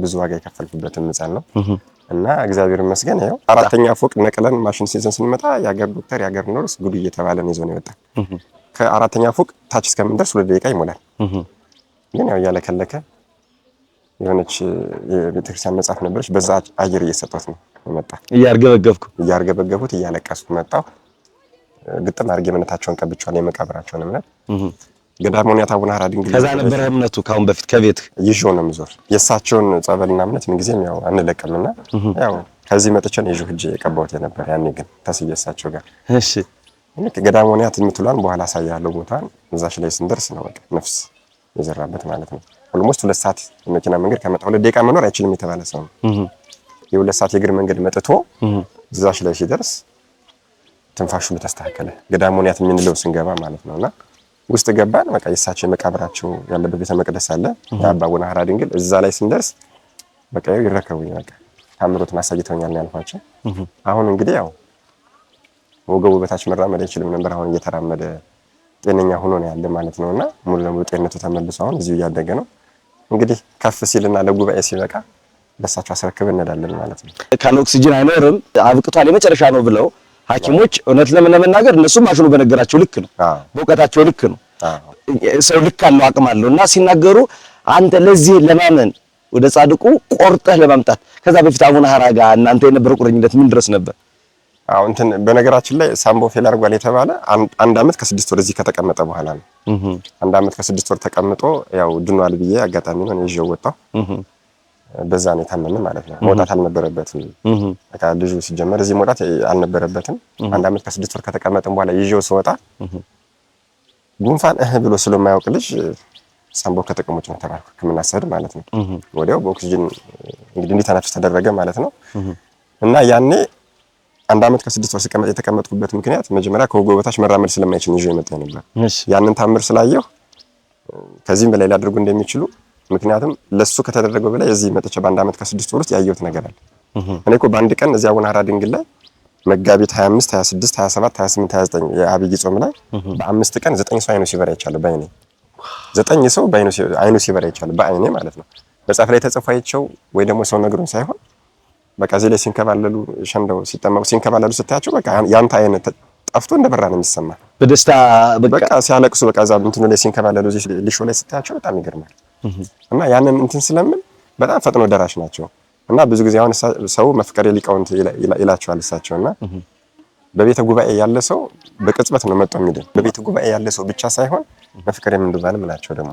ብዙ ዋጋ የከፈልኩበትም ህፃን ነው እና እግዚአብሔር ይመስገን ያው 4ኛ ፎቅ ነቅለን ማሽን ሲዘን ስንመጣ የሀገር ዶክተር የሀገር ኖርስ ጉድ እየተባለ ነው ይዞ ነው የወጣ። ከ4ኛ ፎቅ ታች እስከምንደርስ 2 ደቂቃ ይሞላል። ግን ያው እያለከለከ የሆነች የቤተክርስቲያን መጽሐፍ ነበረች፣ በዛ አየር እየሰጠሁት ነው መጣ። እያርገበገቡት እያለቀስኩ መጣሁ። ግጥም አድርጌ እምነታቸውን ቀብቻለሁ፣ የመቃብራቸውን እምነት ገዳሙኒያት አቡነ ሐራ ድንግል። ከዛ ነበር እምነቱ ካሁን በፊት ከቤት ይዤው ነው የምዞር። የእሳቸውን ጸበልና እምነት ምንጊዜም ያው አንለቅምና ያው ከዚህ መጥቼን ይዤው ሂጅ የቀባሁት የነበር። ያኔ ግን ተስዬ እሳቸው ጋር እሺ ገዳሙኒያት የምትሏን በኋላ አሳያለሁ ቦታን። እዛች ላይ ስንደርስ ነው በቃ ነፍስ የዘራበት ማለት ነው። ኦልሞስት 2 ሰዓት የመኪና መንገድ ከመጣ 2 ደቂቃ መኖር አይችልም የተባለ ሰው ነው። የ2 ሰዓት የእግር መንገድ መጥቶ እዛች ላይ ሲደርስ ትንፋሹ ተስተካከለ። ገዳሙኒያት የምንለው ስንገባ ማለት ነውና ውስጥ ገባን። በቃ የእሳቸው መቃብራቸው ያለበት ቤተ መቅደስ አለ የአባ አቡነ ሐራ ድንግል። እዛ ላይ ስንደርስ በቃ ይረከቡኝ፣ በቃ ታምሮትን አሳይተውኛል ያልኳቸው። አሁን እንግዲህ ያው ወገቡ በታች መራመድ አይችልም ነበር። አሁን እየተራመደ ጤነኛ ሆኖ ነው ያለ ማለት ነውና ሙሉ ለሙሉ ጤንነቱ ተመልሶ አሁን እዚሁ እያደገ ነው። እንግዲህ ከፍ ሲልና ለጉባኤ ሲበቃ ለእሳቸው አስረክበን እንሄዳለን ማለት ነው። ካለ ኦክሲጅን አይኖርም አብቅቷል የመጨረሻ ነው ብለው ሐኪሞች እውነት ለመናገር እነሱ ማሽኑ በነገራቸው ልክ ነው፣ በእውቀታቸው ልክ ነው። ሰው ልክ አለው አቅም አለውና ሲናገሩ አንተ ለዚህ ለማመን ወደ ጻድቁ ቆርጠህ ለማምጣት ከዛ በፊት አቡነ ሐራ ጋር እናንተ የነበረው ቁርኝነት ምን ድረስ ነበር? አዎ እንትን በነገራችን ላይ ሳምቦ ፌል አድርጓል የተባለ 1 ዓመት ከ6 ወር እዚህ ከተቀመጠ በኋላ ነው። 1 ዓመት ከ6 ወር ተቀምጦ ያው ድኗል ብዬ አጋጣሚ ነው ይዤው ወጣሁ። በዛ ነው የታመመ ማለት ነው። መውጣት አልነበረበትም። በቃ ልጁ ሲጀመር እዚህ መውጣት አልነበረበትም። 1 ዓመት ከ6 ወር ከተቀመጠን በኋላ ይዤው ስወጣ ጉንፋን ብሎ ስለማያውቅ ልጅ ሳምቦ ከጥቅም ውጭ ነው ተባልኩ። ሕክምና ስሄድ ማለት ነው። ወዲያው በኦክሲጅን እንግዲህ እንዲተነፍስ ተደረገ ማለት ነው። እና ያኔ 1 ዓመት ከ6 ወር ሲቀመጥ የተቀመጥኩበት ምክንያት መጀመሪያ ከወገቡ በታች መራመድ ስለማይችል ይዤው የመጣ ነበር። ያንን ታምር ስላየሁ ከዚህም በላይ ሊያደርጉ እንደሚችሉ ምክንያቱም ለሱ ከተደረገው በላይ እዚህ መጥቼ በ1 ዓመት ከ6 ወር ውስጥ ያየሁት ነገር አለ። እኔ እኮ በአንድ ቀን እዚህ አቡነ ሐራ ድንግል ላይ መጋቢት 25 26 27 28 29 የአብይ ጾም ላይ በ5 ቀን 9 ሰው አይኑ ሲበራ ይቻላል በአይኔ 9 ሰው አይኑ ሲበራ ይቻላል በአይኔ ማለት ነው። መጽሐፍ ላይ ተጽፎ አይቼው ወይ ደግሞ ሰው ነግሮኝ ሳይሆን በቃ እዚህ ላይ ሲንከባለሉ ሸንደው ሲጠመቁ ሲንከባለሉ ስታያቸው በቃ ያንተ አይነት ጠፍቶ እንደበራ ነው የሚሰማ በደስታ በቃ ሲያለቅሱ በቃ እዛ እንትኑ ላይ ሲንከባለሉ እዚህ ሊሾ ላይ ስታያቸው በጣም ይገርማል። እና ያንን እንትን ስለምን በጣም ፈጥኖ ደራሽ ናቸው። እና ብዙ ጊዜ አሁን ሰው መፍቀሬ ሊቃውንት ይላቸዋል እሳቸውና በቤተ ጉባኤ ያለ ሰው በቅጽበት ነው መጥቶ የሚድን። በቤተ ጉባኤ ያለ ሰው ብቻ ሳይሆን መፍቀሬ ምን እንደባለም ናቸው ደግሞ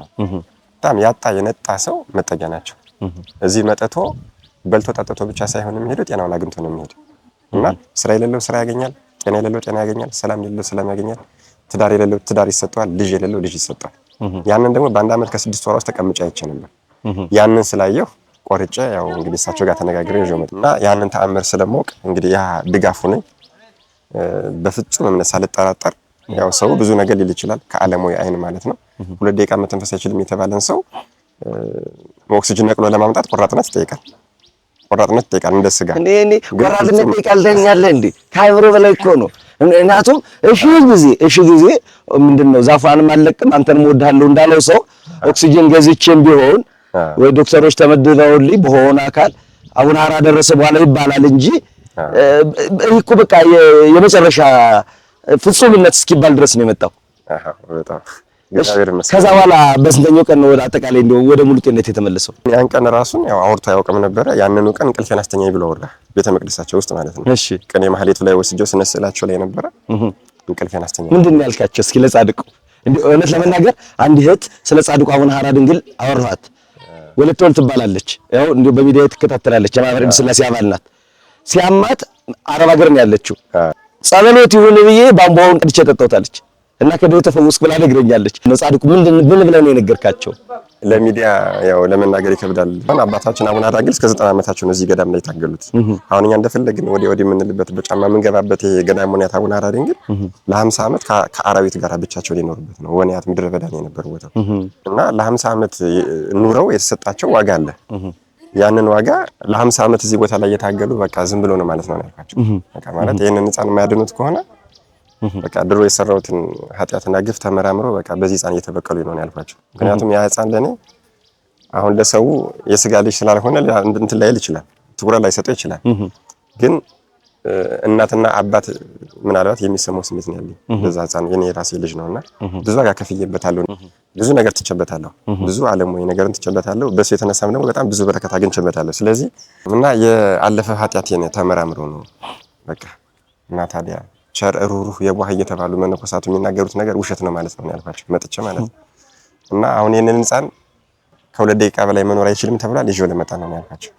በጣም ያጣ የነጣ ሰው መጠጊያ ናቸው። እዚህ መጥቶ በልቶ ጠጥቶ ብቻ ሳይሆን የሚሄደው ጤናውን አግኝቶ ነው የሚሄደው። እና ስራ የሌለው ስራ ያገኛል፣ ጤና የሌለው ጤና ያገኛል፣ ሰላም የሌለው ሰላም ያገኛል፣ ትዳር የሌለው ትዳር ይሰጠዋል፣ ልጅ የሌለው ልጅ ይሰጠዋል። ያንን ደግሞ በ1 ዓመት ከ6 ወር ውስጥ ተቀምጬ አይቼ ነበር። ያንን ስላየሁ ቆርጬ ያው እንግዲህ እሳቸው ጋር ተነጋግሬ ይዤው መጣሁ። እና ያንን ተአምር ስለማውቅ እንግዲህ ያ ድጋፉ ነኝ። በፍጹም እምነት ሳልጠራጠር ያው ሰው ብዙ ነገር ሊል ይችላል ከዓለማዊ አይን ማለት ነው። 2 ደቂቃ መተንፈስ አይችልም የተባለን ሰው ኦክሲጅን ነቅሎ ለማምጣት ቆራጥነት ይጠይቃል። ቆራጥነት ይጠይቃል እንደ ስጋ እኔ ቆራጥነት ይጠይቃል ትለኛለህ እንዴ? ከአይምሮ በላይ እኮ ነው። እናቱም እሺ ጊዜ ምንድነው ዛፋንም አለቅም አንተንም እወድሃለሁ እንዳለው ሰው ኦክሲጅን ገዝቼም ቢሆን ወይ ዶክተሮች ተመድበውልኝ በሆነ አካል አቡነ ሐራ ደረሰ በኋላ ይባላል እንጂ እኮ በቃ የመጨረሻ ፍጹምነት እስኪባል ድረስ ነው የመጣው። በጣም ከዛ በኋላ በስንተኛው ቀን ነው ወደ አጠቃላይ እንደው ወደ ሙሉ ጤንነት የተመለሰው? ያን ቀን ራሱን ያው አውርቶ አያውቅም ነበረ። ያንኑ ቀን እንቅልፌን አስተኛኝ ብሎ ወራ ቤተ መቅደሳቸው ውስጥ ማለት ነው። እሺ ቀን የማህሌቱ ላይ ወስጀው ስነስላቸው ላይ ነበረ። እንቅልፌን አስተኛኝ ምንድን ነው ያልካቸው? እስኪ ለጻድቁ እንዴ እውነት ለመናገር አንድ እህት ስለ ጻድቁ አቡነ ሐራ ድንግል አወራኋት። ወለተ ወልድ ትባላለች። ያው እንዴ በሚዲያ ትከታተላለች። የማህበረ ቅዱስ አባል ናት። ሲያማት አረብ ሀገር ነው ያለችው። ጸበሎት ይሁን ብዬ ባምባውን ቅድቼ ጠጣውታለች እና ከደው ተፈወስኩ ብላ ነግረኛለች። ጻድቁ ምን ብለህ ነው የነገርካቸው? ለሚዲያ ያው ለመናገር ይከብዳል። አባታችን አቡነ ሐራ ግን እስከ 90 ዓመታቸው ነው እዚህ ገዳም ላይ የታገሉት። አሁን እኛ እንደፈለግን ወዲህ የምንልበት በጫማ የምንገባበት የገዳም ወንያት አቡነ ሐራ ድንግል ለ50 ዓመት ከአራዊት ጋር ብቻቸውን የኖሩበት ነው። ወንያት ምድረ በዳ ነው የነበረው ቦታው እና ለ50 ዓመት ኑረው የተሰጣቸው ዋጋ አለ። ያንን ዋጋ ለ50 ዓመት እዚህ ቦታ ላይ የታገሉ በቃ ዝም ብሎ ነው ማለት ነው ያልኳቸው። በቃ ማለት ይሄንን ሕፃን የማያድኑት ከሆነ በቃ ድሮ የሰራውትን ኃጢአትና ግፍ ተመራምሮ በቃ በዚህ ሕፃን እየተበቀሉ ነው ያልኳቸው። ምክንያቱም ያ ሕፃን ለኔ አሁን ለሰው የስጋ ልጅ ስላልሆነ እንትን ላይ ይችላል ትኩረት ላይ ሰጠው ይችላል። ግን እናትና አባት ምናልባት የሚሰማው ስሜት ነው ያለኝ በዛ ሕፃን የኔ የራሴ ልጅ ነውና ብዙ ዋጋ ከፍዬበታለሁ። ብዙ ነገር ትቸበታለሁ። ብዙ ዓለማዊ ነገርን ትቸበታለሁ። በሱ የተነሳም ደግሞ በጣም ብዙ በረከት አግኝቼበታለሁ። ስለዚህ እና የአለፈ ኃጢአቴን ተመራምሮ ነው በቃ እና ታዲያ ቸር ሩሩህ የዋህ እየተባሉ መነኮሳቱ የሚናገሩት ነገር ውሸት ነው ማለት ነው ያልኳቸው መጥቼ ማለት ነው። እና አሁን ይሄንን ሕፃን ከ2 ደቂቃ በላይ መኖር አይችልም ተብሏል። ይዤው ልመጣ ነው ያልኳቸው።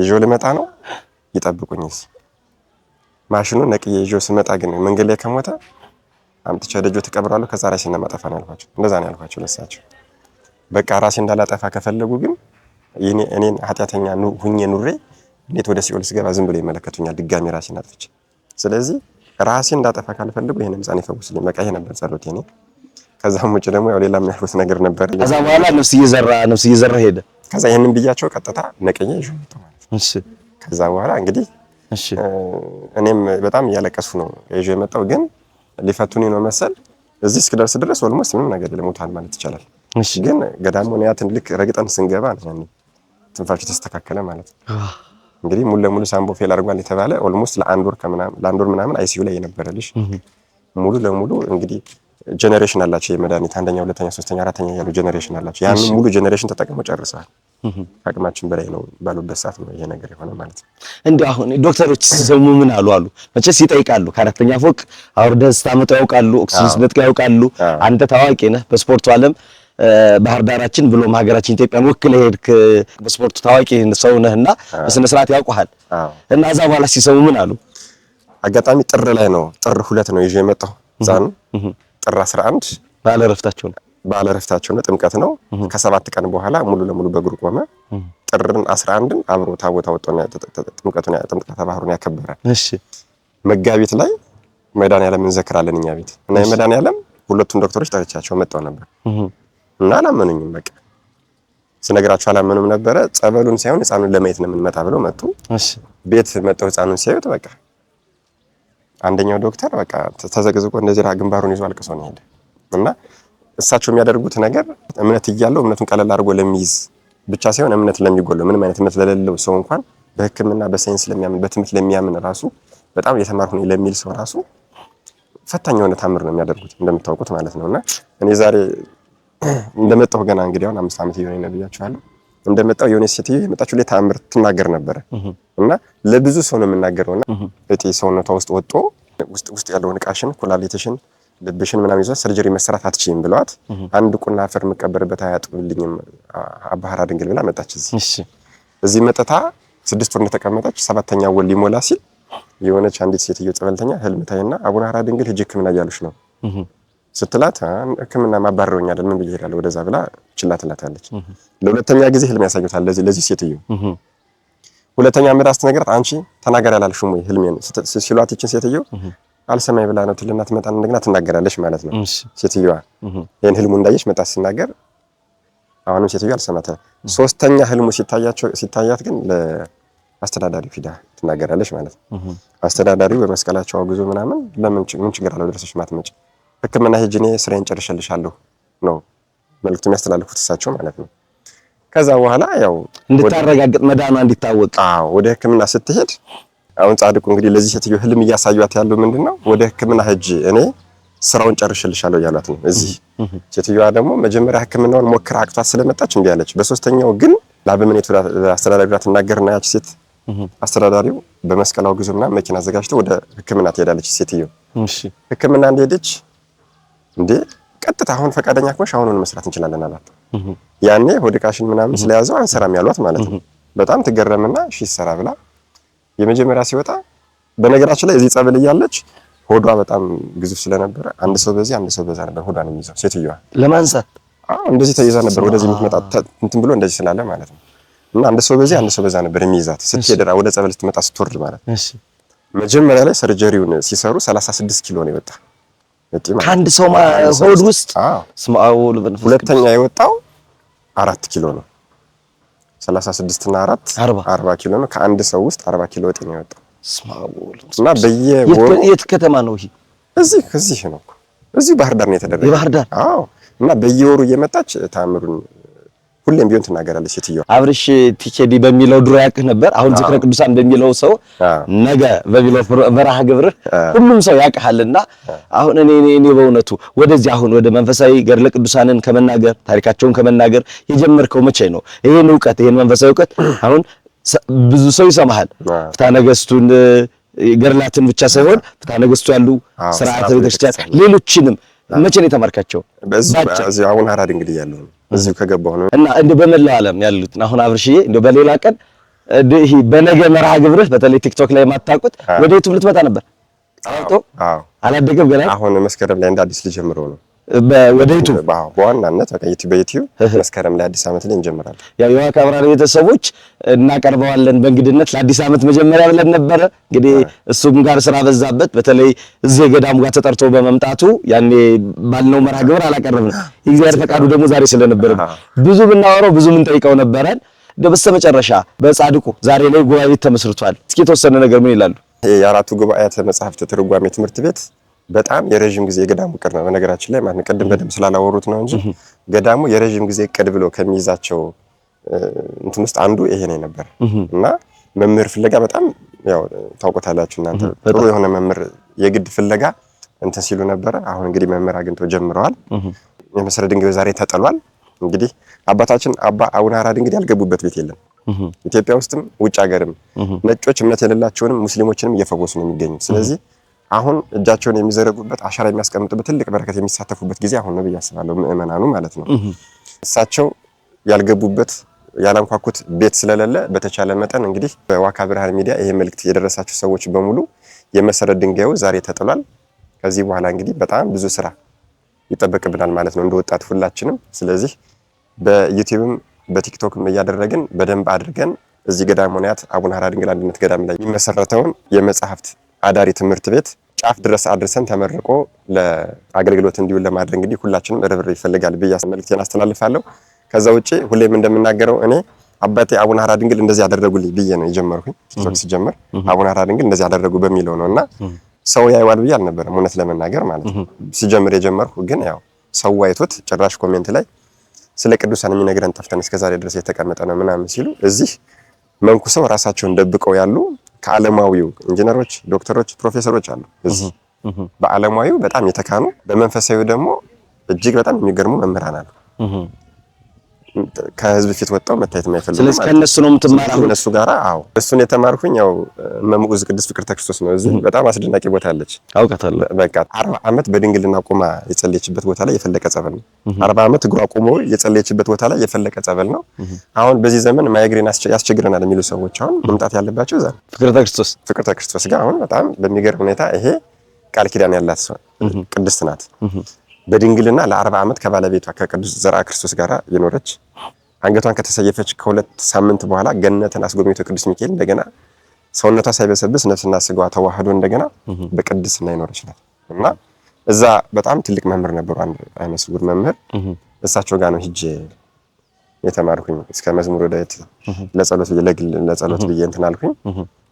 ይዤው ልመጣ ነው ይጠብቁኝስ ማሽኑን ነቅዬ ይዤው ስመጣ ግን መንገድ ላይ ከሞተ አምጥቼ ደጆ ተቀብራለሁ። ከዛ ራሴን ለማጠፋ ነው ያልኳቸው። እንደዛ ነው ያልኳቸው ለሳቸው። በቃ ራሴ እንዳላጠፋ ከፈለጉ ግን እኔን ኃጢአተኛ ሁኜ ኑሬ እንዴት ወደ ሲኦል ስገባ ዝም ብሎ ይመለከቱኛል ድጋሚ ራሴን አጥፍቼ። ስለዚህ ራሴ እንዳጠፋ ካልፈልጉ ይሄን ሕፃን ይፈውስልኝ። በቃ ይሄ ነበር ጸሎቴ እኔ። ከዛም ውጭ ደግሞ ያው ሌላ የሚያልኩት ነገር ነበር። ከዛ በኋላ ነፍስ እየዘራ ሄደ። ከዛ ይሄንን ብያቸው ቀጥታ ነቅዬ ይዤው መጣሁ ማለት ነው። እሺ ከዛ በኋላ እንግዲህ እሺ እኔም በጣም እያለቀስኩ ነው ይዤው የመጣው ግን ሊፈቱኝ ነው መሰል። እዚህ እስክደርስ ድረስ ኦልሞስት ምንም ነገር ለሞታል ማለት ይቻላል። እሺ ግን ገዳም ወንያትን ልክ ረግጠን ስንገባ ነው ያኔ ትንፋሽ ተስተካከለ ማለት ነው። እንግዲህ ሙሉ ለሙሉ ሳምቦ ፌል አድርጓል የተባለ ኦልሞስት ለአንድ ወር ምናምን አይሲዩ ላይ የነበረ ልጅ ሙሉ ለሙሉ እንግዲህ ጄኔሬሽን አላቸው የመድኃኒት አንደኛ፣ ሁለተኛ፣ ሶስተኛ፣ አራተኛ ያሉ ጄኔሬሽን አላቸው። ያን ሙሉ ጄኔሬሽን ተጠቅመው ጨርሰዋል። አቅማችን በላይ ነው ባሉበት ሰዓት ነው ይሄ ነገር የሆነ ማለት ነው። እንዴ አሁን ዶክተሮች ሲሰሙ ምን አሉ መቼስ ይጠይቃሉ። ከአራተኛ ፎቅ አውርደህ ስታመጣው ያውቃሉ፣ ኦክሲጅን ስትነጥቀው ያውቃሉ። አንተ ታዋቂ ነህ በስፖርቱ ዓለም ባህር ዳራችን ብሎም ሀገራችን ኢትዮጵያን ወክለህ ሄድክ በስፖርቱ ታዋቂ ሰው ነህና በስነ ስርዓት ያውቁሃል። እና እዛ በኋላ ሲሰሙ ምን አሉ? አጋጣሚ ጥር ላይ ነው ጥር 2 ነው ይዤ የመጣው ዛን ጥር 11 ባለ ረፍታቸው ነው ጥምቀት ነው። ከ7 ቀን በኋላ ሙሉ ለሙሉ በእግሩ ቆመ። ጥርን 11ን አብሮ ታቦታ ወጥቶና ጥምቀተ ባህሩን ያከበረ። እሺ መጋቢት ላይ መድኃኒዓለም እንዘክራለን እኛ ቤት እና የመድኃኒዓለም ሁለቱም ዶክተሮች ጠርቻቸው መጣው ነበር እና አላመኑኝም። በቃ ስነግራቸው አላመኑም ነበረ። ጸበሉን ሳይሆን ሕፃኑን ለማየት ነው የምንመጣ ብለው መጡ። እሺ ቤት መጣው ሕፃኑን ሲያዩት በቃ አንደኛው ዶክተር በቃ ተዘቅዝቆ እንደዚህ ግንባሩን ይዞ አልቅሶ ነው ሄደ። እና እሳቸው የሚያደርጉት ነገር እምነት እያለው እምነቱን ቀለል አድርጎ ለሚይዝ ብቻ ሳይሆን እምነት ለሚጎለው ምንም አይነት እምነት ለሌለው ሰው እንኳን በሕክምና በሳይንስ ለሚያምን በትምህርት ለሚያምን ራሱ በጣም እየተማርኩ ነው ለሚል ሰው ራሱ ፈታኝ የሆነ ታምር ነው የሚያደርጉት እንደምታውቁት ማለት ነውና እኔ ዛሬ እንደመጣሁ ገና እንግዲህ አሁን 5 ዓመት ይሆነኝ ነው ብያችኋለሁ። እንደመጣሁ የሆነ ሴትዮ የመጣችው ላይ ታምር ትናገር ነበር እና ለብዙ ሰው ነው የምናገረውና እጤ ሰውነቷ ውስጥ ወጥቶ ውስጥ ያለውን ዕቃሽን ኩላሊትሽን ልብሽን ምናምን ይዟት ሰርጀሪ መስራት አትችይም ብለዋት አንድ ቁና አፈር መቀበርበት አያጥብልኝም አባ ሐራ ድንግል ብላ መጣች። እዚህ መጣታ 6 ወር እንደተቀመጠች 7ኛ ወር ሊሞላ ሲል የሆነች አንዲት ሴትዮ ጸበልተኛ ህልም ታይና አቡነ ሐራ ድንግል ሂጂ ሕክምና እያሉሽ ነው ስትላት ሕክምና ማባረሩኝ አይደል ምን ብዬ እሄዳለሁ ወደዛ ብላ ችላ ትላታለች። ለሁለተኛ ጊዜ ህልም ያሳዩታል ለዚህ ሴትዮ። ሁለተኛ ምራስት ነገር አንቺ ተናገር ያላልሽም ወይ ህልሜን ሲሏት ይችን ሴትዮ አልሰማይ ብላ ነው ትልና ትመጣና እንደገና ትናገራለች ማለት ነው። ሴትዮዋ ይሄን ህልሙ እንዳየች መጣ ሲናገር አሁንም ሴትዮዋ አልሰማታ። ሶስተኛ ህልሙ ሲታያት ግን ለአስተዳዳሪው ሂዳ ትናገራለች ማለት ነው። አስተዳዳሪው በመስቀላቸው አውግዞ ምናምን ለምን ምን ችግር አለው ድረስሽ ማትመጪ ህክምና ሂጂ እኔ ስራዬን ጨርሼልሻለሁ ነው መልእክቱ የሚያስተላልፉት እሳቸው ማለት ነው። ከዛ በኋላ ያው እንድታረጋግጥ መዳኗ እንዲታወቅ ወደ ህክምና ስትሄድ አሁን ጻድቁ እንግዲህ ለዚህ ሴትዮ ህልም እያሳዩት ያለው ምንድነው ወደ ህክምና ሂጂ እኔ ስራውን ጨርሼልሻለሁ ያሏት ነው። እዚህ ሴትዮዋ ደግሞ መጀመሪያ ህክምናውን ሞክራ አቅቷት ስለመጣች እንዲህ አለች። በሶስተኛው ግን ለአበምኔቱ አስተዳዳሪው ትናገርና ያቺ ሴት አስተዳዳሪው በመስቀል አውግዞና መኪና አዘጋጅቶ ወደ ህክምና ትሄዳለች። ሴትዮ ህክምና እንደሄደች እንዴ ቀጥታ አሁን ፈቃደኛ ከሆንሽ አሁኑን መስራት እንችላለን አላት። ያኔ ሆድቃሽን ምናምን ስለያዘው አንሰራም ያሏት ማለት ነው። በጣም ትገረምና እሺ ሰራ ብላ የመጀመሪያ ሲወጣ በነገራችን ላይ እዚህ ጸበል እያለች ሆዷ በጣም ግዙፍ ስለነበረ አንድ ሰው በዚህ አንድ ሰው በዛ ነበር ሆዷን የሚይዘው ሴትዮዋ ለማንሳት እንደዚህ ተይዛ ነበር። ወደዚህ የምትመጣ እንትን ብሎ እንደዚህ ስላለ ማለት ነው። እና አንድ ሰው በዚህ አንድ ሰው በዛ ነበር የሚይዛት ስትሄድ ወደ ጸበል ስትመጣ ስትወርድ ማለት ነው። መጀመሪያ ላይ ሰርጀሪውን ሲሰሩ 36 ኪሎ ነው የወጣ ከአንድ ሰው ሆድ ውስጥ ስማው ሁለተኛ የወጣው 4 ኪሎ ነው። 36 እና 4 40 ኪሎ ነው። ከአንድ ሰው ውስጥ 40 ኪሎ ወጥ ነው የወጣው። ስማው እና በየወሩ የት ከተማ ነው ይሄ? እዚህ ነው እዚህ ባህር ዳር ነው የተደረገው። የባህር ዳር እና በየወሩ እየመጣች ታምሩን ሁሌም ቢሆን ትናገራለች ሴትዮዋ። አብርሽ ቲኬዲ በሚለው ድሮ ያውቅህ ነበር። አሁን ዝክረ ቅዱሳን በሚለው ሰው ነገ በሚለው መርሃ ግብር ሁሉም ሰው ያውቅሃልና አሁን እኔ በእውነቱ ወደዚህ አሁን ወደ መንፈሳዊ ገድለ ቅዱሳንን ከመናገር ታሪካቸውን ከመናገር የጀመርከው መቼ ነው? ይሄን ዕውቀት ይሄን መንፈሳዊ ዕውቀት አሁን ብዙ ሰው ይሰማሃል። ፍትሐ ነገሥቱን ገድላትን ብቻ ሳይሆን ፍትሐ ነገሥቱ ያሉ ስርዓተ ቤተክርስቲያን ሌሎችንም መቼ ነው የተማርካቸው? በዚህ አሁን ሐራድ እንግዲህ ያለው እዚሁ ከገባሁ ነው። እና እንደ በመላው ዓለም ያሉት አሁን አብርሽዬ እንደ በሌላ ቀን ይሄ በነገ መርሃ ግብርህ በተለይ ቲክቶክ ላይ የማታውቁት ወደ ዩቲዩብ ልትመጣ ነበር። አላደገም ገና አሁን መስከረም ላይ እንደ አዲስ ልጀምረው ነው ወደ ዩቲዩብ በዋናነት በዩቲዩብ መስከረም ላይ አዲስ ዓመት ላይ እንጀምራለን። ያው የዋካ አብራሪ ቤተሰቦች እናቀርበዋለን በእንግድነት ለአዲስ ዓመት መጀመሪያ ብለን ነበረ። እንግዲህ እሱም ጋር ስራ በዛበት በተለይ እዚህ የገዳሙ ጋር ተጠርቶ በመምጣቱ ያኔ ባልነው መርሃ ግብር አላቀረብንም። የእግዚአብሔር ፈቃዱ ደግሞ ዛሬ ስለነበረ ብዙ ብናወራው ብዙ ምን ጠይቀው ነበረን። በስተመጨረሻ በጻድቁ ዛሬ ላይ ጉባኤ ቤት ተመስርቷል። እስኪ የተወሰነ ነገር ምን ይላሉ? የአራቱ ጉባኤያተ መጻሕፍት ትርጓሜ ትምህርት ቤት በጣም የረጅም ጊዜ የገዳሙ እቅድ ነው። በነገራችን ላይ ማለት ቅድም በደንብ ስላላወሩት ነው እንጂ ገዳሙ የረጅም ጊዜ እቅድ ብሎ ከሚይዛቸው እንትን ውስጥ አንዱ ይሄ ነው ነበር እና መምህር ፍለጋ በጣም ያው ታውቁታላችሁ እናንተ ጥሩ የሆነ መምህር የግድ ፍለጋ እንትን ሲሉ ነበረ። አሁን እንግዲህ መምህር አግኝተው ጀምረዋል። የመሰረት ድንጋይ ዛሬ ተጠሏል። እንግዲህ አባታችን አቡነ ሐራድ እንግዲህ ያልገቡበት ቤት የለም። ኢትዮጵያ ውስጥም ውጭ ሀገርም ነጮች እምነት የሌላቸውንም ሙስሊሞችንም እየፈወሱ ነው የሚገኙት። ስለዚህ አሁን እጃቸውን የሚዘረጉበት አሻራ የሚያስቀምጡበት ትልቅ በረከት የሚሳተፉበት ጊዜ አሁን ነው ብዬ አስባለሁ። ምእመናኑ ማለት ነው። እሳቸው ያልገቡበት ያላንኳኩት ቤት ስለሌለ በተቻለ መጠን እንግዲህ በዋካ ብርሃን ሚዲያ ይሄ መልእክት የደረሳችሁ ሰዎች በሙሉ የመሰረት ድንጋዩ ዛሬ ተጥሏል። ከዚህ በኋላ እንግዲህ በጣም ብዙ ስራ ይጠበቅብናል ማለት ነው እንደ ወጣት ሁላችንም። ስለዚህ በዩቲዩብም በቲክቶክም እያደረግን በደንብ አድርገን እዚህ ገዳመ ንያት አቡነ ሐራ ድንግል አንድነት ገዳም ላይ የሚመሰረተውን የመጽሐፍት አዳሪ ትምህርት ቤት ጫፍ ድረስ አድርሰን ተመርቆ ለአገልግሎት እንዲውል ለማድረግ እንግዲህ ሁላችንም ርብርብ ይፈልጋል ብዬ መልእክቴን አስተላልፋለሁ። ከዛ ውጪ ሁሌም እንደምናገረው እኔ አባቴ አቡነ ሐራ ድንግል እንደዚህ ያደረጉልኝ ብዬ ነው የጀመርኩኝ። ቲክቶክ ሲጀምር አቡነ ሐራ ድንግል እንደዚህ ያደረጉ በሚለው ነውና ሰው ያይዋል ብዬ አልነበረም እውነት ለመናገር ማለት ነው። ሲጀምር የጀመርኩ ግን ያው ሰው አይቶት ጭራሽ ኮሜንት ላይ ስለ ቅዱሳን የሚነግረን ጠፍተን እስከዛሬ ድረስ የተቀመጠ ነው ምናምን ሲሉ እዚህ መንኩሰው ራሳቸውን ደብቀው ያሉ ከዓለማዊው ኢንጂነሮች፣ ዶክተሮች፣ ፕሮፌሰሮች አሉ። እዚህ በዓለማዊው በጣም የተካኑ በመንፈሳዊው ደግሞ እጅግ በጣም የሚገርሙ መምህራን አሉ። ከህዝብ ፊት ወጣው መታየት የማይፈልጉ ስለዚህ ከነሱ ነው የምትማራው? እነሱ ጋራ እሱን የተማርኩኝ ያው መምዑዝ ቅድስት ፍቅርተ ክርስቶስ ነው። እዚህ በጣም አስደናቂ ቦታ አለች። አውቃታለሁ። በቃ 40 ዓመት በድንግልና ቆማ የጸለየችበት ቦታ ላይ የፈለቀ ጸበል ነው። 40 ዓመት እግሯ ቆሞ የጸለየችበት ቦታ ላይ የፈለቀ ጸበል ነው። አሁን በዚህ ዘመን ማይግሬን ያስቸግረናል የሚሉ ሰዎች አሁን መምጣት ያለባቸው እዛ ፍቅርተ ክርስቶስ ጋር አሁን በጣም በሚገርም ሁኔታ ይሄ ቃል ኪዳን ያላት ሰው ቅድስት ናት። በድንግልና ለ40 ዓመት ከባለቤቷ ከቅዱስ ዘርዓ ክርስቶስ ጋር የኖረች አንገቷን ከተሰየፈች ከ2 ሳምንት በኋላ ገነትን አስጎብኝቶ ቅዱስ ሚካኤል እንደገና ሰውነቷ ሳይበሰብስ ነፍስና ስጋዋ ተዋህዶ እንደገና በቅድስና ይኖረች ናት። እና እዛ በጣም ትልቅ መምህር ነበሩ፣ አንድ አይነ ስውር መምህር። እሳቸው ጋር ነው ሂጄ የተማርኩኝ እስከ መዝሙረ ዳዊት ለጸሎት ብዬ እንትን አልኩኝ።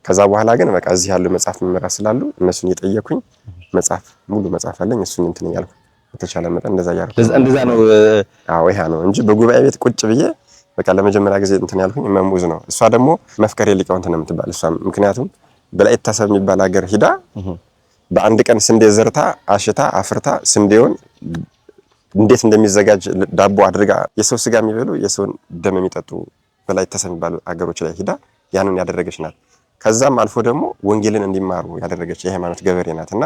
ከዛ በኋላ ግን በቃ እዚህ ያሉ መጽሐፍ መምህራን ስላሉ እነሱን እየጠየኩኝ ሙሉ መጽሐፍ አለኝ እሱን እንትን እያልኩ በተቻለ መጠን እንደዛ ነው። አዎ ይሄ ነው እንጂ በጉባኤ ቤት ቁጭ ብዬ በቃ ለመጀመሪያ ጊዜ እንትን ያልኩኝ መሙዝ ነው። እሷ ደግሞ መፍከሬ ሊቃውንት ነው የምትባል እሷ። ምክንያቱም በላይት ታሰብ የሚባል ሀገር ሂዳ በአንድ ቀን ስንዴ ዘርታ አሽታ አፍርታ ስንዴውን እንዴት እንደሚዘጋጅ ዳቦ አድርጋ የሰው ስጋ የሚበሉ የሰውን ደም የሚጠጡ በላይት ታሰብ የሚባሉ ሀገሮች ላይ ሂዳ ያንን ያደረገች ናት። ከዛም አልፎ ደግሞ ወንጌልን እንዲማሩ ያደረገች የሃይማኖት ገበሬ ናትና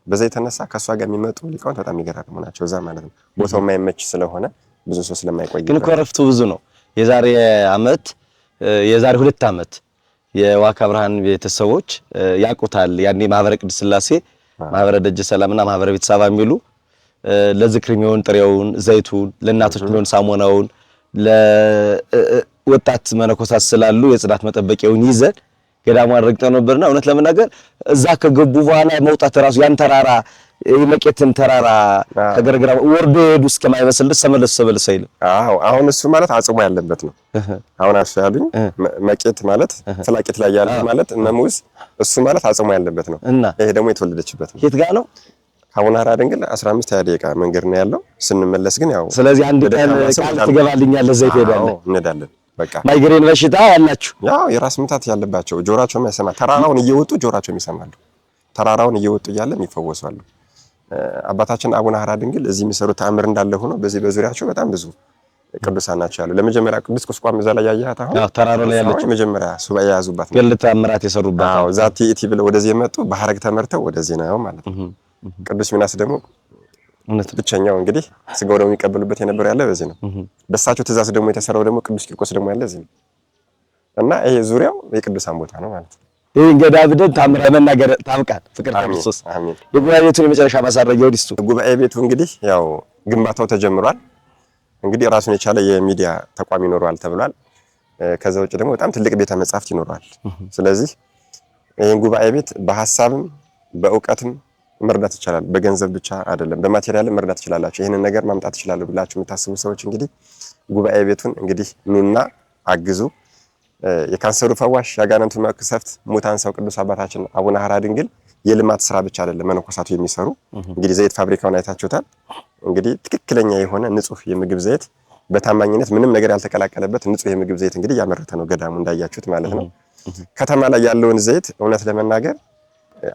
በዛ የተነሳ ከሷ ጋር የሚመጡ ሊቃውንት በጣም የሚገራርሙ ናቸው። እዛ ማለት ነው ቦታው የማይመች ስለሆነ ብዙ ሰው ስለማይቆይ ግን ኮረፍቱ ብዙ ነው። የዛሬ 2 ዓመት የዋካ ብርሃን ቤተሰቦች ያውቁታል። ያኔ ማህበረ ቅዱስ ሥላሴ፣ ማህበረ ደጀ ሰላምና ማህበረ ቤተሰባ የሚሉ ለዝክር የሚሆን ጥሬውን ዘይቱን፣ ለእናቶች የሚሆን ሳሙናውን፣ ለወጣት መነኮሳት ስላሉ የጽዳት መጠበቂያውን ይዘን ገዳሙን ረግጠው ነበርና እውነት ለመናገር እዛ ከገቡ በኋላ መውጣት ራሱ ያን ተራራ የመቄትን ተራራ ከገረገራ ወርዶ ሄዱ እስከማይመስል ድረስ ተመለስ አይልም። አዎ አሁን እሱ ማለት አጽሙ ያለበት ነው። አሁን አርሶ ያሉኝ መቄት ማለት ፍላቄት ላይ ያለ ማለት መሙዝ እሱ ማለት አጽሙ ያለበት ነው። ይሄ ደግሞ የተወለደችበት ነው። የት ጋር ነው? አቡነ ሐራ ድንግል 15 ደቂቃ መንገድ ነው ያለው። ስንመለስ ግን ያው ስለዚህ አንድ ቀን ቃል ትገባልኛለህ ዘይት ሄዳለን እንሄዳለን። በቃ ማይግሬን በሽታ ያላችሁ ያው የራስ ምታት ያለባቸው ጆሮአቸው የማይሰማ ተራራውን እየወጡ ጆሮአቸው ይሰማሉ። ተራራውን እየወጡ እያለ ይፈወሳሉ። አባታችን አቡነ ሐራ ድንግል እዚህ የሚሰሩት ተአምር እንዳለ ሆኖ በዚህ በዙሪያቸው በጣም ብዙ ቅዱሳን ናቸው ያሉ። ለመጀመሪያ ቅዱስ ቁስቋም እዛ ላይ ያያት አሁን ያው ተራራው ላይ ያለች መጀመሪያ ሱባኤ ያዙባት ነው ገለታ ተአምራት የሰሩባት። አዎ ዛቲ እቲ ብለው ወደዚህ የመጡ በሐረግ ተመርተው ወደዚህ ነው ማለት ነው። ቅዱስ ሚናስ ደግሞ ብቸኛው እንግዲህ ስጋው ደግሞ የሚቀበሉበት የነበረው ያለ በዚህ ነው። በእሳቸው ትእዛዝ ደግሞ የተሰራው ደግሞ ቅዱስ ቂርቆስ ደግሞ ያለ እዚህ ነው እና ይሄ ዙሪያው የቅዱሳን ቦታ ነው ማለት ነው። ይሄ ገዳብደን ታምራ መናገር ታብቃል። ፍቅር ክርስቶስ አሜን። የጉባኤ ቤቱን የመጨረሻ ማሳረጊያው ዲስቱ ጉባኤ ቤቱ እንግዲህ ያው ግንባታው ተጀምሯል። እንግዲህ ራሱን የቻለ የሚዲያ ተቋም ይኖረዋል ተብሏል። ከዛ ውጭ ደግሞ በጣም ትልቅ ቤተ መጻሕፍት ይኖረዋል። ስለዚህ ይሄን ጉባኤ ቤት በሐሳብም በእውቀትም መርዳት ይችላል። በገንዘብ ብቻ አይደለም፣ በማቴሪያልም መርዳት ይችላላችሁ። ይሄንን ነገር ማምጣት ይችላል ብላችሁ የምታስቡ ሰዎች እንግዲህ ጉባኤ ቤቱን እንግዲህ ኑና አግዙ። የካንሰሩ ፈዋሽ ያጋነንቱ መቅሰፍት ሙታን ሰው ቅዱስ አባታችን አቡነ ሐራ ድንግል የልማት ስራ ብቻ አይደለም መነኮሳቱ የሚሰሩ። እንግዲህ ዘይት ፋብሪካውን አይታችሁታል። እንግዲህ ትክክለኛ የሆነ ንጹህ የምግብ ዘይት በታማኝነት ምንም ነገር ያልተቀላቀለበት ንጹህ የምግብ ዘይት እንግዲህ ያመረተ ነው ገዳሙ እንዳያችሁት ማለት ነው። ከተማ ላይ ያለውን ዘይት እውነት ለመናገር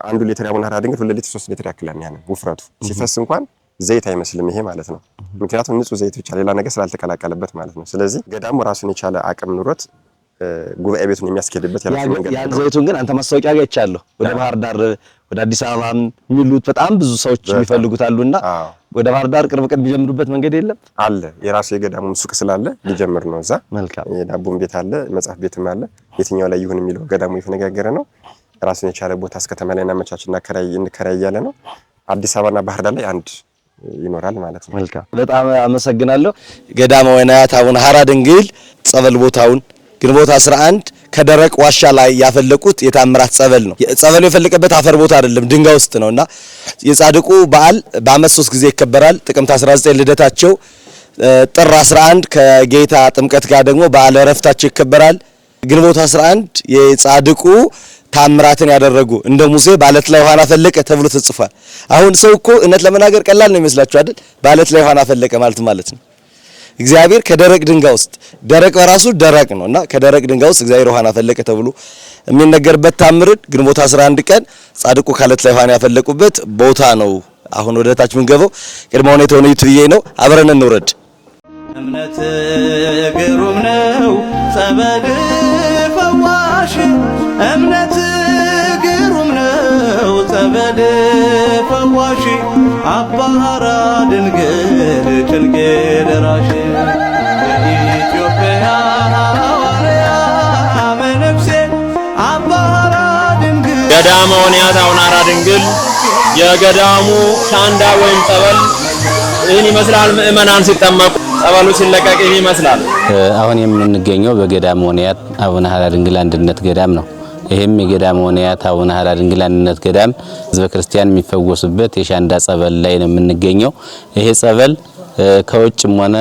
1 ሊትር አቡነ ሐራ ድንግል 2 ሊትር 3 ሊትር ያክላል። ያን ውፍረቱ ሲፈስ እንኳን ዘይት አይመስልም ይሄ ማለት ነው። ምክንያቱም ንጹህ ዘይት ብቻ ሌላ ነገር ስላልተቀላቀለበት ማለት ነው። ስለዚህ ገዳሙ ራሱን የቻለ አቅም ኑሮት ጉባኤ ቤቱን የሚያስኬድበት ያለው መንገድ ያን ዘይቱን ግን አንተ ማስታወቂያ አይቻለሁ። ወደ ባህር ዳር ወደ አዲስ አበባ የሚሉት በጣም ብዙ ሰዎች የሚፈልጉት አሉና ወደ ባህር ዳር ቅርብ ቀን ቢጀምሩበት መንገድ የለም አለ። የራሱ የገዳሙ ሱቅ ስላለ ሊጀምር ነው። እዛ መልካም የዳቦም ቤት አለ፣ መጽሐፍ ቤትም አለ። የትኛው ላይ ይሁን የሚለው ገዳሙ የተነጋገረ ነው። ራሱን የቻለ ቦታ እስከተማ ላይ እናመቻችና እንከራይ እያለ ነው። አዲስ አበባና ባህር ዳር ላይ አንድ ይኖራል ማለት ነው። መልካም በጣም አመሰግናለሁ። ገዳመ ወይናያት አቡነ ሐራ ድንግል ጸበል ቦታውን ግንቦት 11 ከደረቅ ዋሻ ላይ ያፈለቁት የታምራት ጸበል ነው። ጸበሉ የፈለቀበት አፈር ቦታ አይደለም፣ ድንጋይ ውስጥ ነውና የጻድቁ በዓል በዓመት 3 ጊዜ ይከበራል። ጥቅምት 19 ልደታቸው፣ ጥር 11 ከጌታ ጥምቀት ጋር ደግሞ በዓለ ዕረፍታቸው ይከበራል። ግንቦት 11 የጻድቁ ታምራትን ያደረጉ እንደ ሙሴ በዓለት ላይ ውሃን አፈለቀ ተብሎ ተጽፏል። አሁን ሰው እኮ እውነት ለመናገር ቀላል ነው ይመስላችሁ አይደል? በዓለት ላይ ውሃን አፈለቀ ማለት ነው። እግዚአብሔር ከደረቅ ድንጋይ ውስጥ ደረቅ በራሱ ደረቅ ነውና ከደረቅ ድንጋይ ውስጥ እግዚአብሔር ውሃን አፈለቀ ተብሎ የሚነገርበት ታምርን ግንቦት 11 ቀን ጻድቁ ከዓለት ላይ ውሃን ያፈለቁበት ቦታ ነው። አሁን ወደ ታች ምንገባው ቅድመ ሁኔታውን ይቱ ብዬ ነው። አብረን እንውረድ። እምነት ግሩም ነው ጸበል ፈዋሽ፣ እምነት ግሩም ነው ጸበል ፈዋሽ፣ አባ ሐራ ድንግል ጭንቄ ደራሽ፣ የኢትዮጵያ ሐዋርያ መነኩሴ አባ ሐራ ድንግል። ገዳመ ወይናያት አቡነ ሐራ ድንግል የገዳሙ ሻንዳ ወይም ጸበል ይህን ይመስላል። ምእመናን ሲጠመቁ ጸበሉ ሲለቀቅ ይህን ይመስላል። አሁን የምንገኘው በገዳመ ወይናያት አቡነ ሐራ ድንግል አንድነት ገዳም ነው። ይሄም የገዳመ ወንያት አቡነ ሀራ ድንግል አንድነት ገዳም ህዝበ ክርስቲያን የሚፈወሱበት የሻንዳ ጸበል ላይ ነው የምንገኘው። ይሄ ጸበል ከውጭም ሆነ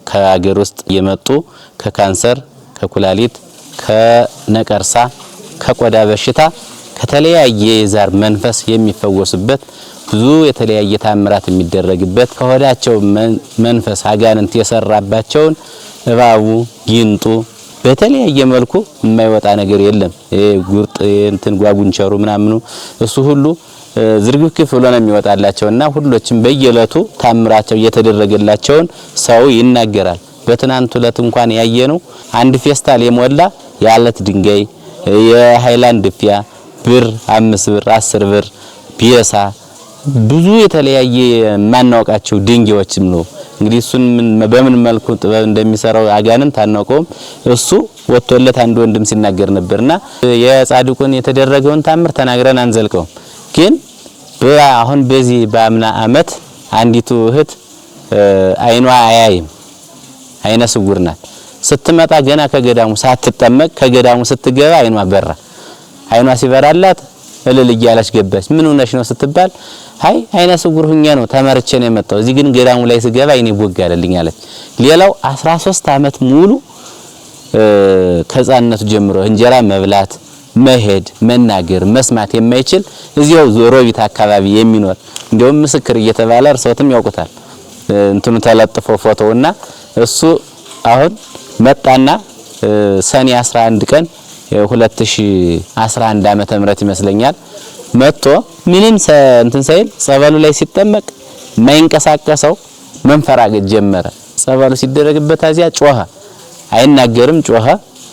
ከአገር ውስጥ የመጡ ከካንሰር፣ ከኩላሊት፣ ከነቀርሳ፣ ከቆዳ በሽታ ከተለያየ የዛር መንፈስ የሚፈወሱበት ብዙ የተለያየ ታምራት የሚደረግበት ከሆዳቸው መንፈስ አጋንንት የሰራባቸውን እባቡ ጊንጡ በተለያየ መልኩ የማይወጣ ነገር የለም። ጉርጥ እንትን ጓጉንቸሩ ምናምኑ እሱ ሁሉ ዝርግፍ ብሎ ነው የሚወጣላቸውና ሁሎችም በየለቱ ታምራቸው እየተደረገላቸውን ሰው ይናገራል። በትናንቱ ዕለት እንኳን ያየነው አንድ ፌስታል የሞላ የአለት ድንጋይ የሃይላንድ ፊያ ብር 5 ብር 10 ብር ቢያሳ ብዙ የተለያየ ማናውቃቸው ድንጋዮችም ነው። እንግዲህ እሱን በምን መልኩ ጥበብ እንደሚሰራው አጋንንት አናውቀውም። እሱ ወጥቶለት አንድ ወንድም ሲናገር ነበርና የጻድቁን የተደረገውን ታምር ተናግረን አንዘልቀውም። ግን አሁን በዚህ በአምና አመት አንዲቱ እህት አይኗ አያይም አይነ ስውር ናት። ስትመጣ ገና ከገዳሙ ሳትጠመቅ ከገዳሙ ስትገባ አይኗ በራ። አይኗ ሲበራላት እልል እያለች ገባች። ምን ሆነሽ ነው ስትባል አይ አይነ ስውር ሁኜ ነው ተመርቼ ነው የመጣው፣ እዚህ ግን ገዳሙ ላይ ስገባ አይኔ ቦጋለልኝ አለች። ሌላው 13 አመት ሙሉ ከሕፃንነቱ ጀምሮ እንጀራ መብላት መሄድ መናገር መስማት የማይችል እዚያው ሮቢት አካባቢ የሚኖር እንደውም ምስክር እየተባለ እርሶትም ያውቁታል እንትኑ ተለጥፎ ፎቶውና እሱ አሁን መጣና ሰኔ 11 ቀን 2011 ዓመተ ምህረት ይመስለኛል መጥቶ ምንም እንትን ሳይል ጸበሉ ላይ ሲጠመቅ ማይንቀሳቀሰው መንፈራገጥ ጀመረ። ጸበሉ ሲደረግበት አዚያ ጮኸ፣ አይናገርም፣ ጮኸ፣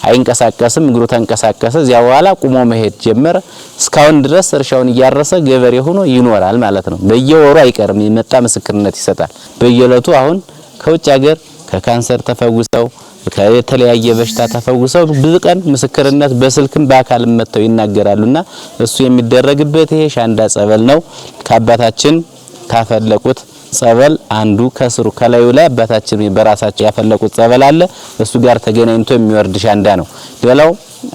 አይንቀሳቀስም፣ እግሩ ተንቀሳቀሰ። እዚያ በኋላ ቁሞ መሄድ ጀመረ። እስካሁን ድረስ እርሻውን እያረሰ ገበሬ ሆኖ ይኖራል ማለት ነው። በየወሩ አይቀርም የመጣ ምስክርነት ይሰጣል። በየለቱ አሁን ከውጭ ሀገር ከካንሰር ተፈውሰው ከተለያየ በሽታ ተፈውሰው ብዙ ቀን ምስክርነት በስልክም በአካልም መጥተው ይናገራሉና እሱ የሚደረግበት ይሄ ሻንዳ ጸበል ነው። ከአባታችን ካፈለቁት ጸበል አንዱ ከስሩ ከላዩ ላይ አባታችን በራሳቸው ያፈለቁት ጸበል አለ። እሱ ጋር ተገናኝቶ የሚወርድ ሻንዳ ነው። ሌላው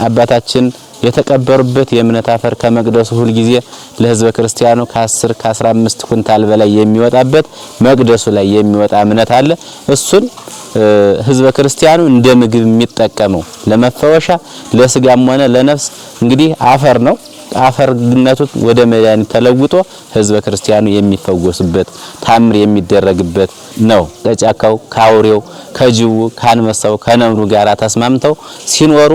አባታችን የተቀበሩበት የእምነት አፈር ከመቅደሱ ሁሉ ጊዜ ለሕዝበ ክርስቲያኑ ከ10 ከ15 ኩንታል በላይ የሚወጣበት መቅደሱ ላይ የሚወጣ እምነት አለ። እሱን ሕዝበ ክርስቲያኑ እንደ ምግብ የሚጠቀመው ለመፈወሻ ለስጋም ሆነ ለነፍስ እንግዲህ አፈር ነው። አፈርነቱ ወደ መድኃኒት ተለውጦ ሕዝበ ክርስቲያኑ የሚፈወስበት ታምር የሚደረግበት ነው። ከጫካው ከአውሬው ከጅቡ ከአንበሳው ከነምሩ ጋር ተስማምተው ሲኖሩ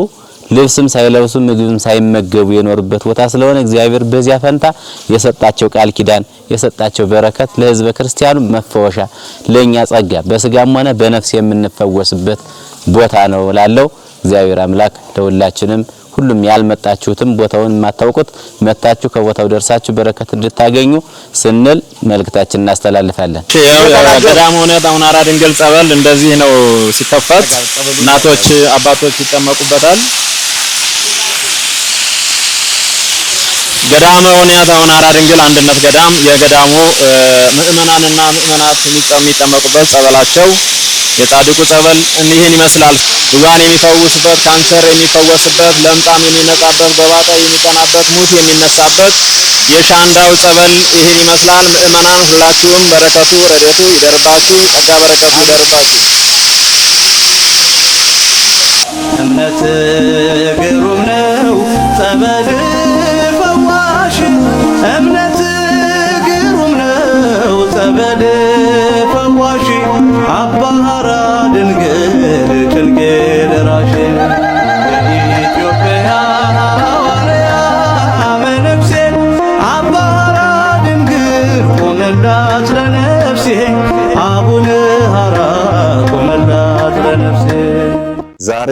ልብስም ሳይለብሱ ምግብም ሳይመገቡ የኖርበት ቦታ ስለሆነ እግዚአብሔር በዚያ ፈንታ የሰጣቸው ቃል ኪዳን የሰጣቸው በረከት ለሕዝበ ክርስቲያኑ መፈወሻ ለኛ ጸጋ በስጋም ሆነ በነፍስ የምንፈወስበት ቦታ ነው ላለው እግዚአብሔር አምላክ ለሁላችንም ሁሉም ያልመጣችሁትም ቦታውን የማታውቁት መጣችሁ ከቦታው ደርሳችሁ በረከት እንድታገኙ ስንል መልእክታችንን እናስተላልፋለን። ገዳመ ወንያት አቡነ ሀራ ድንግል ጸበል እንደዚህ ነው ሲከፈት እናቶች አባቶች ይጠመቁበታል። ገዳመ ወንያት አቡነ ሀራ ድንግል አንድነት ገዳም የገዳሙ ምእመናንና ምእመናት የሚጠመቁበት ጸበላቸው የጻድቁ ጸበል ይህን ይመስላል። ድውያን የሚፈውስበት፣ ካንሰር የሚፈወስበት፣ ለምጣም የሚነጻበት፣ በባጣ የሚጠናበት፣ ሙት የሚነሳበት የሻንዳው ጸበል ይህን ይመስላል። ምእመናን ሁላችሁም በረከቱ ረድኤቱ ይደርባችሁ፣ ጸጋ በረከቱ ይደርባችሁ። እምነት ግሩም ነው ጸበል ፈዋሽ፣ እምነት ግሩም ነው ጸበል ፈዋሽ፣ አባ ሀራ ድንግል ጭንቄ ደራሽ፣ የኢትዮጵያ ሐዋርያ መነኩሴ አባ ሀራ ድንግል ቆመላት ለነፍሴ፣ አቡነ ሀራ ቆመላት ለነፍሴ። ዛሬ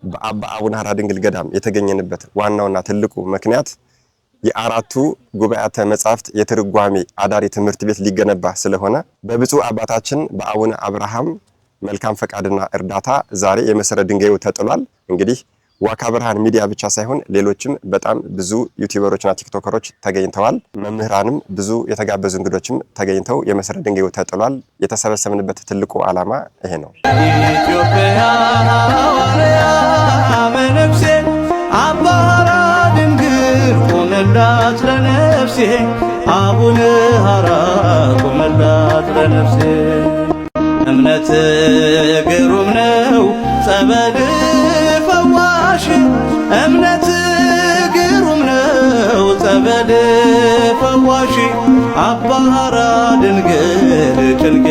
በአባ አቡነ ሀራ ድንግል ገዳም የተገኘንበት ዋናውና ትልቁ ምክንያት የአራቱ ጉባኤያተ መጻሕፍት የትርጓሜ አዳሪ ትምህርት ቤት ሊገነባ ስለሆነ በብፁዕ አባታችን በአቡነ አብርሃም መልካም ፈቃድና እርዳታ ዛሬ የመሰረት ድንጋዩ ተጥሏል። እንግዲህ ዋካ ብርሃን ሚዲያ ብቻ ሳይሆን ሌሎችም በጣም ብዙ ዩቲዩበሮችና ቲክቶከሮች ተገኝተዋል። መምህራንም ብዙ የተጋበዙ እንግዶችም ተገኝተው የመሰረት ድንጋዩ ተጥሏል። የተሰበሰብንበት ትልቁ ዓላማ ይሄ ነው። ኢትዮጵያ ሐዋርያ መነኩሴ አባ ሀራ አቡነ ሐራ ቆመላት ለነፍሴ እምነት ግሩም ነው ጸበል ፈዋሽ እምነት ግሩም ነው ጸበል ፈዋሽ አባ ሐራ ድንግል ጭንቄ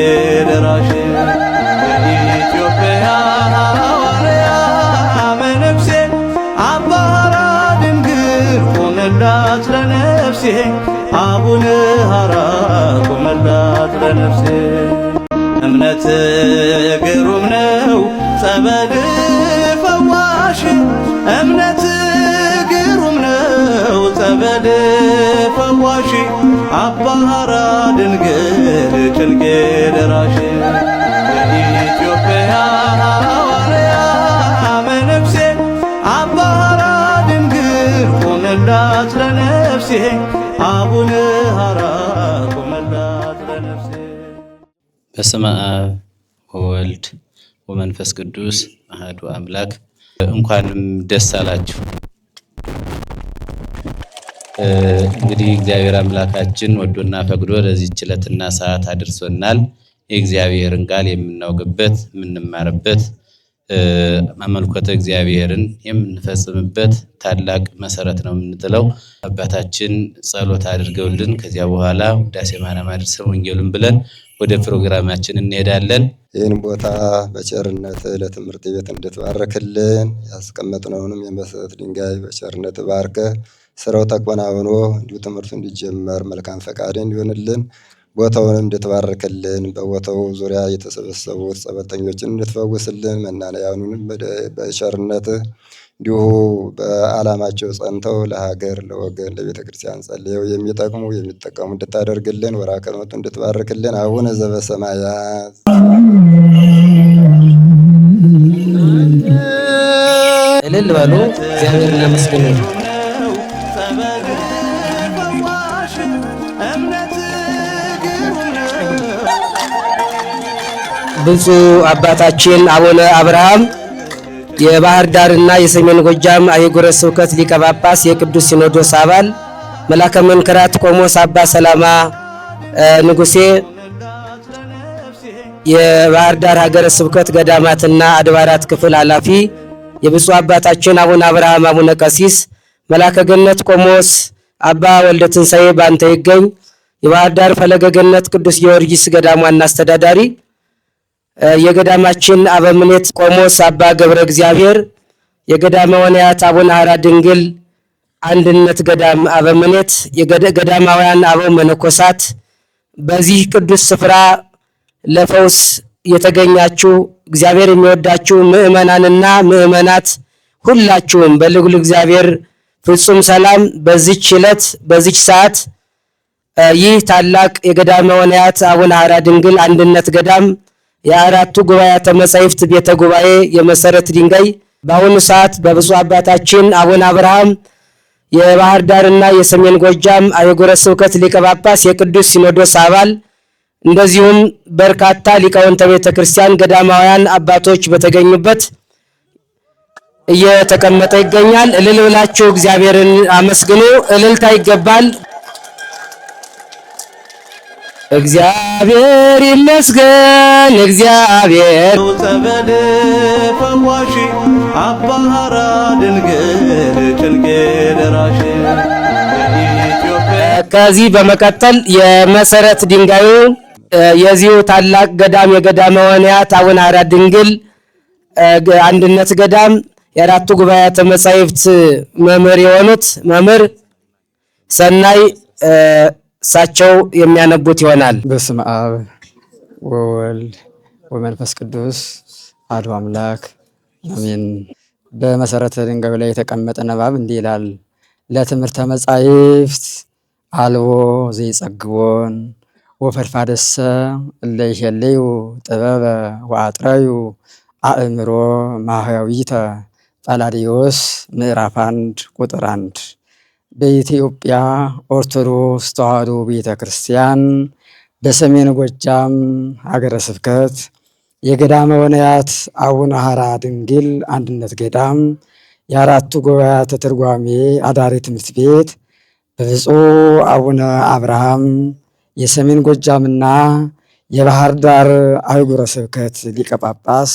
ደራሽ የኢትዮጵያ ሐዋርያ መነኩሴ አባ ሐራ ድንግል ቆመላት ለነፍሴ አቡነ ሐራ ቆመላት ለነፍሴ እምነት ግሩም ነው ጸበል ፈዋሽ እምነት ግሩም ነው ጸበል ፈዋሽ አባ ሐራ ድንግል ጭንቄ ደራሽ የኢትዮጵያ ሐዋርያ መነኩሴ አባ ሐራ ድንግል ቆመላት ለነፍሴ አቡነ ሐራ ቆመላት ለነፍሴ። በስመ አብ ወወልድ ወመንፈስ ቅዱስ አሐዱ አምላክ። እንኳንም ደስ አላችሁ። እንግዲህ እግዚአብሔር አምላካችን ወዶና ፈቅዶ ለዚህች ዕለትና ሰዓት አድርሶናል። የእግዚአብሔርን ቃል የምናውቅበት የምንማርበት አመልኮተ እግዚአብሔርን የምንፈጽምበት ታላቅ መሰረት ነው የምንጥለው። አባታችን ጸሎት አድርገውልን ከዚያ በኋላ ውዳሴ ማርያም አድርሰን ወንጌሉን ብለን ወደ ፕሮግራማችን እንሄዳለን። ይህን ቦታ በቸርነት ለትምህርት ቤት እንድትባረክልን ያስቀመጥነውንም የመሰረት ድንጋይ በቸርነት ባርከ ስራው ተቆናውኖ እንዲሁ ትምህርቱ እንዲጀመር መልካም ፈቃድ እንዲሆንልን ቦታውን እንድትባረክልን በቦታው ዙሪያ የተሰበሰቡት ጸበልተኞችን እንድትፈውስልን መናንያኑንም በቸርነት እንዲሁ በዓላማቸው ጸንተው ለሀገር ለወገን ለቤተ ክርስቲያን ጸልየው የሚጠቅሙ የሚጠቀሙ እንድታደርግልን ወርኃ ክረምቱ እንድትባርክልን። አቡነ ዘበሰማያት እልል በሉ እግዚአብሔርን አመስግኑ። ብፁዕ አባታችን አቡነ አብርሃም የባህር ዳርና የሰሜን ጎጃም አህጉረ ስብከት ሊቀ ጳጳስ የቅዱስ ሲኖዶስ አባል መላከ መንክራት ቆሞስ አባ ሰላማ ንጉሴ የባህር ዳር ሀገረ ስብከት ገዳማትና አድባራት ክፍል ኃላፊ የብፁዕ አባታችን አቡነ አብርሃም አቡነ ቀሲስ መላከ ገነት ቆሞስ አባ ወልደ ትንሳኤ ባንተ ይገኝ የባህር ዳር ፈለገ ገነት ቅዱስ ጊዮርጊስ ገዳም ዋና አስተዳዳሪ የገዳማችን አበምኔት ቆሞስ አባ ገብረ እግዚአብሔር የገዳመ ወንያት አቡነ ሐራ ድንግል አንድነት ገዳም አበምኔት የገዳማውያን አበው መነኮሳት በዚህ ቅዱስ ስፍራ ለፈውስ የተገኛችሁ እግዚአብሔር የሚወዳችሁ ምእመናንና ምእመናት ሁላችሁም በልዑል እግዚአብሔር ፍጹም ሰላም በዚች ዕለት በዚች ሰዓት ይህ ታላቅ የገዳመ ወንያት አቡነ ሐራ ድንግል አንድነት ገዳም የአራቱ ጉባኤያተ መጻሕፍት ቤተ ጉባኤ የመሰረት ድንጋይ በአሁኑ ሰዓት በብፁዕ አባታችን አቡነ አብርሃም የባህር ዳርና የሰሜን ጎጃም አህጉረ ስብከት ሊቀ ጳጳስ የቅዱስ ሲኖዶስ አባል እንደዚሁም በርካታ ሊቃውንተ ቤተ ክርስቲያን ገዳማውያን አባቶች በተገኙበት እየተቀመጠ ይገኛል። እልል ብላችሁ እግዚአብሔርን አመስግኑ። እልልታ ይገባል። እግዚአብሔር ይመስገን። እግዚአብሔር ጸበል ፈዋሽ አባ ሐራ ድንግል ጭንቄ ደራሽ ከዚህ በመቀጠል የመሰረት ድንጋዩ የዚሁ ታላቅ ገዳም የገዳመ ወንያት አቡነ ሐራ ድንግል አንድነት ገዳም የአራቱ ጉባኤያተ መጻሕፍት መምህር የሆኑት መምህር ሰናይ እሳቸው የሚያነቡት ይሆናል። በስመ አብ ወወልድ ወመንፈስ ቅዱስ አሐዱ አምላክ አሜን። በመሰረተ ድንጋዩ ላይ የተቀመጠ ንባብ እንዲህ ይላል። ለትምህርተ መጻሕፍት አልቦ ዘይጸግቦን ወፈድፋደሰ እለ ይሄልዩ ጥበበ ወአጥረዩ አእምሮ ማህያዊተ ጳላዲዮስ ምዕራፍ 1 ቁጥር 1 በኢትዮጵያ ኦርቶዶክስ ተዋሕዶ ቤተ ክርስቲያን በሰሜን ጎጃም ሀገረ ስብከት የገዳመ ወንያት አቡነ ሐራ ድንግል አንድነት ገዳም የአራቱ ጉባኤያተ ትርጓሜ አዳሪ ትምህርት ቤት በብፁዕ አቡነ አብርሃም የሰሜን ጎጃምና የባህር ዳር አህጉረ ስብከት ሊቀ ጳጳስ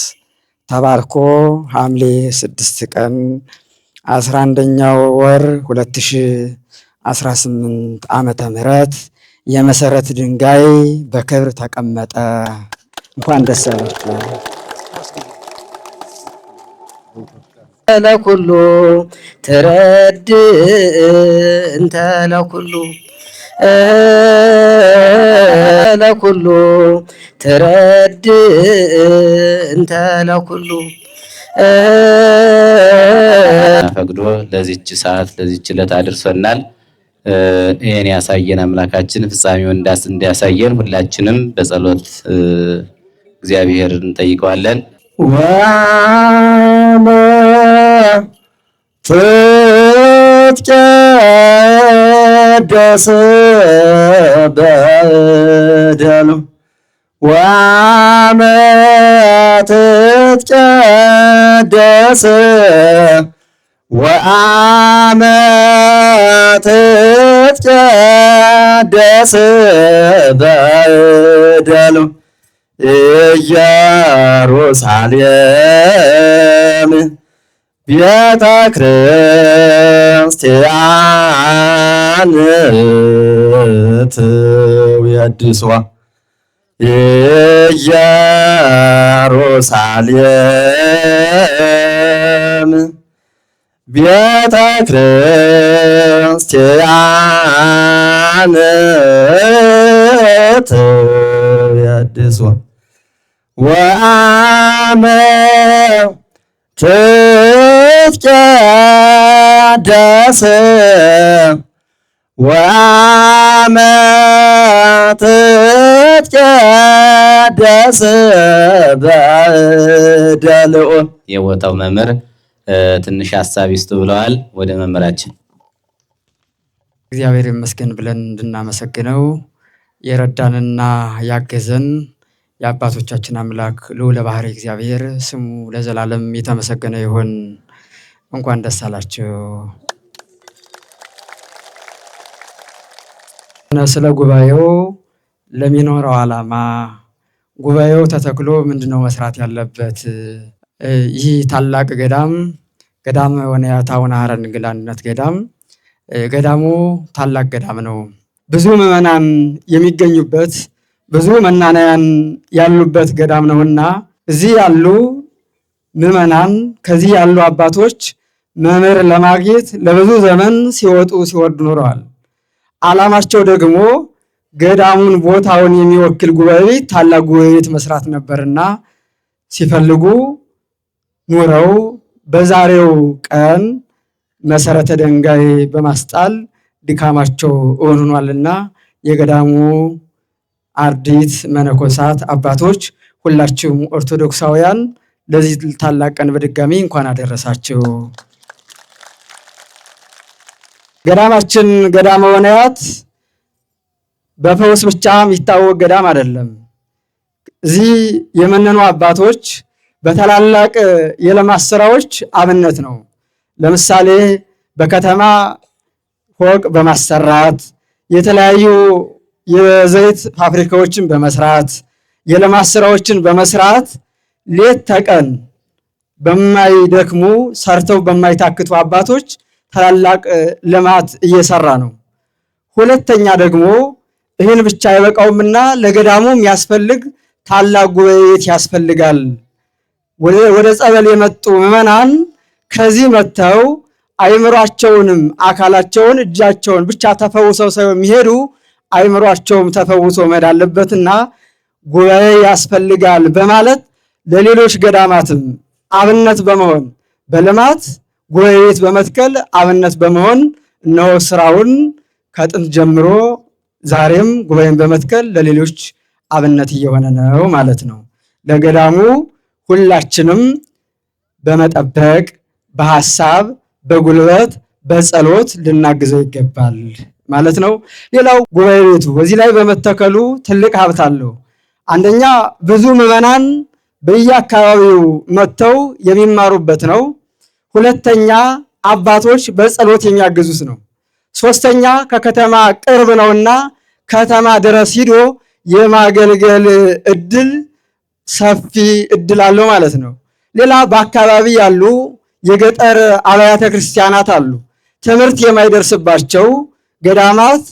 ተባርኮ ሐምሌ 6 ቀን 11ኛው ወር 2018 ዓመተ ምህረት የመሰረት ድንጋይ በክብር ተቀመጠ። እንኳን ደስ አላችሁ። ለኩሉ ትረድ እንተ ለኩሉ ለኩሉ ትረድ እንተ ለኩሉ ፈቅዶ ለዚች ሰዓት ለዚች ዕለት አድርሶናል። ይሄን ያሳየን አምላካችን ፍጻሜውን እንዲያሳየን ሁላችንም በጸሎት እግዚአብሔርን እንጠይቀዋለን። ዋመ ትትቀደስ በደሉ ዋመ ትትቀደስ ወአመ ትትቀደስ በደሉ ኢየሩሳሌም ቤተ ክርስቲያን ትውየድስዋ ኢየሩሳሌም ቤተ ክርስቲያን ትውየድስዋ ወአመ ትትቀደስ ወአመ ትትቀደስ በደልኦ። የቦታው መምህር ትንሽ ሀሳብ ይስጡ ብለዋል። ወደ መምህራችን። እግዚአብሔር ይመስገን ብለን እንድናመሰግነው የረዳንና ያገዘን የአባቶቻችን አምላክ ልዑለ ባሕርይ እግዚአብሔር ስሙ ለዘላለም የተመሰገነ ይሁን። እንኳን ደስ አላችሁ። ስለ ጉባኤው ለሚኖረው ዓላማ ጉባኤው ተተክሎ ምንድነው መስራት ያለበት? ይህ ታላቅ ገዳም ወንያት አቡነ ሐራ ድንግል አንድነት ገዳም ገዳሙ ታላቅ ገዳም ነው። ብዙ ምዕመናን የሚገኙበት ብዙ መናንያን ያሉበት ገዳም ነውና እዚህ ያሉ ምዕመናን ከዚህ ያሉ አባቶች መምህር ለማግኘት ለብዙ ዘመን ሲወጡ ሲወርዱ ኖረዋል። ዓላማቸው ደግሞ ገዳሙን ቦታውን የሚወክል ጉባኤ ታላቅ ጉባኤ መስራት ነበርና ሲፈልጉ ኑረው በዛሬው ቀን መሰረተ ድንጋይ በማስጣል ድካማቸው እውን ሆኗልና የገዳሙ አርዲት መነኮሳት አባቶች ሁላችሁም ኦርቶዶክሳውያን ለዚህ ታላቅ ቀን በድጋሚ እንኳን አደረሳችሁ። ገዳማችን ገዳመ ወንያት በፈውስ ብቻ የሚታወቅ ገዳም አይደለም። እዚህ የመነኑ አባቶች በታላላቅ የልማት ስራዎች አብነት ነው። ለምሳሌ በከተማ ፎቅ በማሰራት የተለያዩ የዘይት ፋብሪካዎችን በመስራት የልማት ስራዎችን በመስራት ሌት ተቀን በማይደክሙ ሰርተው በማይታክቱ አባቶች ታላላቅ ልማት እየሰራ ነው። ሁለተኛ ደግሞ ይህን ብቻ አይበቃውምና ለገዳሙ የሚያስፈልግ ታላቅ ጉባኤ ያስፈልጋል። ወደ ጸበል የመጡ ምዕመናን ከዚህ መጥተው አይምሯቸውንም አካላቸውን እጃቸውን ብቻ ተፈውሰው ሳይሆን የሚሄዱ አይምሯቸውም ተፈውሶ መሄድ አለበትና ጉባኤ ያስፈልጋል በማለት ለሌሎች ገዳማትም አብነት በመሆን በልማት ጉባኤ ቤት በመትከል አብነት በመሆን እነሆ ስራውን ከጥንት ጀምሮ ዛሬም ጉባኤን በመትከል ለሌሎች አብነት እየሆነ ነው ማለት ነው። ለገዳሙ ሁላችንም በመጠበቅ በሐሳብ በጉልበት በጸሎት ልናግዘው ይገባል ማለት ነው። ሌላው ጉባኤ ቤቱ በዚህ ላይ በመተከሉ ትልቅ ሀብት አለው። አንደኛ ብዙ ምዕመናን በየአካባቢው መጥተው የሚማሩበት ነው። ሁለተኛ አባቶች በጸሎት የሚያግዙት ነው። ሶስተኛ ከከተማ ቅርብ ነውና ከተማ ድረስ ሂዶ የማገልገል እድል ሰፊ እድል አለው ማለት ነው። ሌላ በአካባቢ ያሉ የገጠር አብያተ ክርስቲያናት አሉ። ትምህርት የማይደርስባቸው ገዳማት፣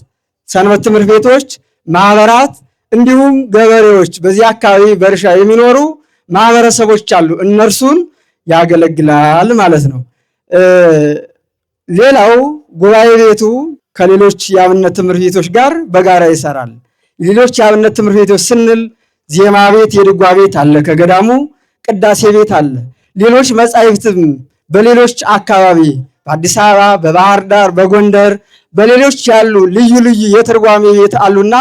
ሰንበት ትምህርት ቤቶች፣ ማህበራት እንዲሁም ገበሬዎች በዚህ አካባቢ በእርሻ የሚኖሩ ማህበረሰቦች አሉ። እነርሱን ያገለግላል ማለት ነው። ሌላው ጉባኤ ቤቱ ከሌሎች የአብነት ትምህርት ቤቶች ጋር በጋራ ይሰራል። ሌሎች የአብነት ትምህርት ቤቶች ስንል ዜማ ቤት፣ የድጓ ቤት አለ፣ ከገዳሙ ቅዳሴ ቤት አለ። ሌሎች መጻሕፍትም በሌሎች አካባቢ በአዲስ አበባ፣ በባህር ዳር፣ በጎንደር በሌሎች ያሉ ልዩ ልዩ የትርጓሜ ቤት አሉና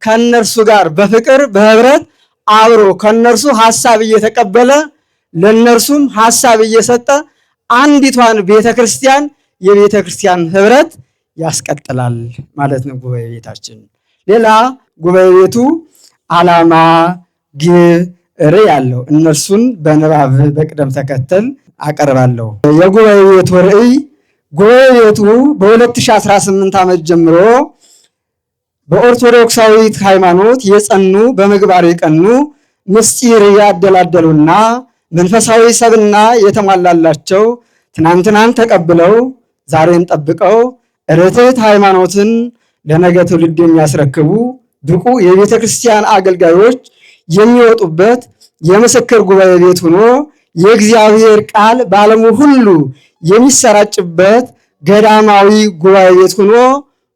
ከነርሱ ጋር በፍቅር በህብረት አብሮ ከነርሱ ሐሳብ እየተቀበለ ለነርሱም ሐሳብ እየሰጠ አንዲቷን ቤተክርስቲያን የቤተክርስቲያን ህብረት ያስቀጥላል ማለት ነው ጉባኤ ቤታችን። ሌላ ጉባኤ ቤቱ ዓላማ፣ ግብ፣ ርዕይ ያለው እነርሱን በንባብ በቅደም ተከተል አቀርባለሁ። የጉባኤ ቤቱ ርዕይ ጉባኤ ቤቱ በ2018 ዓመት ጀምሮ በኦርቶዶክሳዊት ሃይማኖት የጸኑ በምግባር የቀኑ ምስጢር ያደላደሉና መንፈሳዊ ሰብና የተሟላላቸው ትናንትናን ተቀብለው ዛሬን ጠብቀው ርትዕት ሃይማኖትን ለነገ ትውልድ የሚያስረክቡ ብቁ የቤተ ክርስቲያን አገልጋዮች የሚወጡበት የምስክር ጉባኤ ቤት ሆኖ የእግዚአብሔር ቃል በዓለሙ ሁሉ የሚሰራጭበት ገዳማዊ ጉባኤ ቤት ሆኖ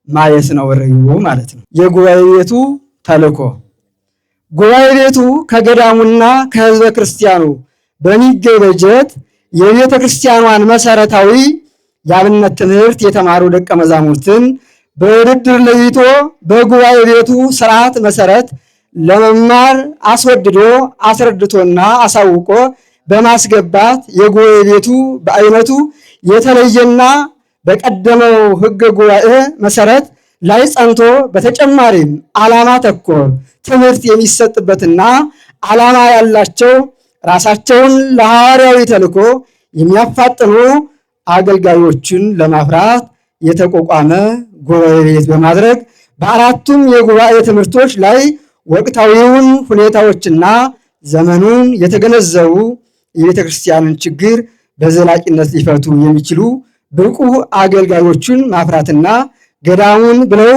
ማየት ነው ርዕዩ ማለት ነው። የጉባኤ ቤቱ ተልእኮ ጉባኤ ቤቱ ከገዳሙና ከሕዝበ ክርስቲያኑ በሚገኝ በጀት የቤተ ክርስቲያኗን መሰረታዊ የአብነት ትምህርት የተማሩ ደቀ መዛሙርትን በውድድር ለይቶ በጉባኤ ቤቱ ስርዓት መሰረት ለመማር አስወድዶ አስረድቶና አሳውቆ በማስገባት የጉባኤ ቤቱ በአይነቱ የተለየና በቀደመው ሕገ ጉባኤ መሰረት ላይ ጸንቶ በተጨማሪም ዓላማ ተኮር ትምህርት የሚሰጥበትና ዓላማ ያላቸው ራሳቸውን ለሐዋርያዊ ተልእኮ የሚያፋጥኑ አገልጋዮችን ለማፍራት የተቋቋመ ጉባኤ ቤት በማድረግ በአራቱም የጉባኤ ትምህርቶች ላይ ወቅታዊውን ሁኔታዎችና ዘመኑን የተገነዘቡ የቤተ ክርስቲያንን ችግር በዘላቂነት ሊፈቱ የሚችሉ ብቁ አገልጋዮችን ማፍራትና ገዳሙን ብለው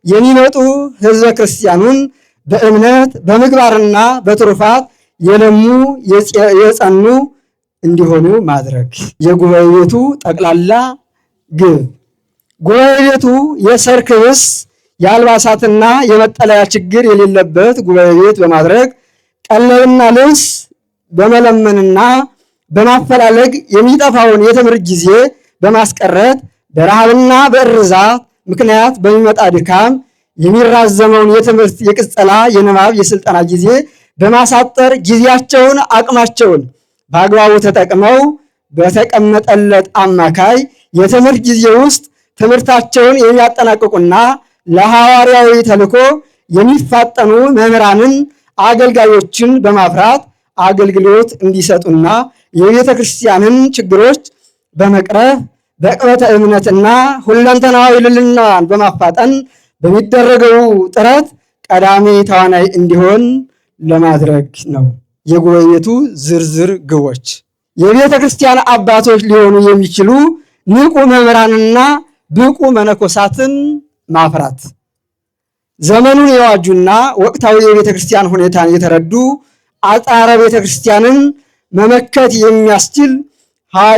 የሚመጡ ሕዝበ ክርስቲያኑን በእምነት በምግባርና በትሩፋት የለሙ የጸኑ እንዲሆኑ ማድረግ የጉባኤ ቤቱ ጠቅላላ ግብ። ጉባኤ ቤቱ የሰርክ ልብስ የአልባሳትና የመጠለያ ችግር የሌለበት ጉባኤ ቤት በማድረግ ቀለብና ልብስ በመለመንና በማፈላለግ የሚጠፋውን የትምህርት ጊዜ በማስቀረት በረሃብና በእርዛት ምክንያት በሚመጣ ድካም የሚራዘመውን የትምህርት የቅጸላ የንባብ የስልጠና ጊዜ በማሳጠር ጊዜያቸውን አቅማቸውን በአግባቡ ተጠቅመው በተቀመጠለት አማካይ የትምህርት ጊዜ ውስጥ ትምህርታቸውን የሚያጠናቅቁና ለሐዋርያዊ ተልእኮ የሚፋጠኑ መምህራንን አገልጋዮችን በማፍራት አገልግሎት እንዲሰጡና የቤተ ክርስቲያንን ችግሮች በመቅረፍ በዕቅበተ እምነትና ሁለንተናዊ ልዕልናዋን በማፋጠን በሚደረገው ጥረት ቀዳሚ ተዋናይ እንዲሆን ለማድረግ ነው። የጉባኤ ቤቱ ዝርዝር ግቦች የቤተ ክርስቲያን አባቶች ሊሆኑ የሚችሉ ንቁ መምህራንና ብቁ መነኮሳትን ማፍራት፣ ዘመኑን የዋጁና ወቅታዊ የቤተ ክርስቲያን ሁኔታን የተረዱ አጣረ ቤተ ክርስቲያንን መመከት የሚያስችል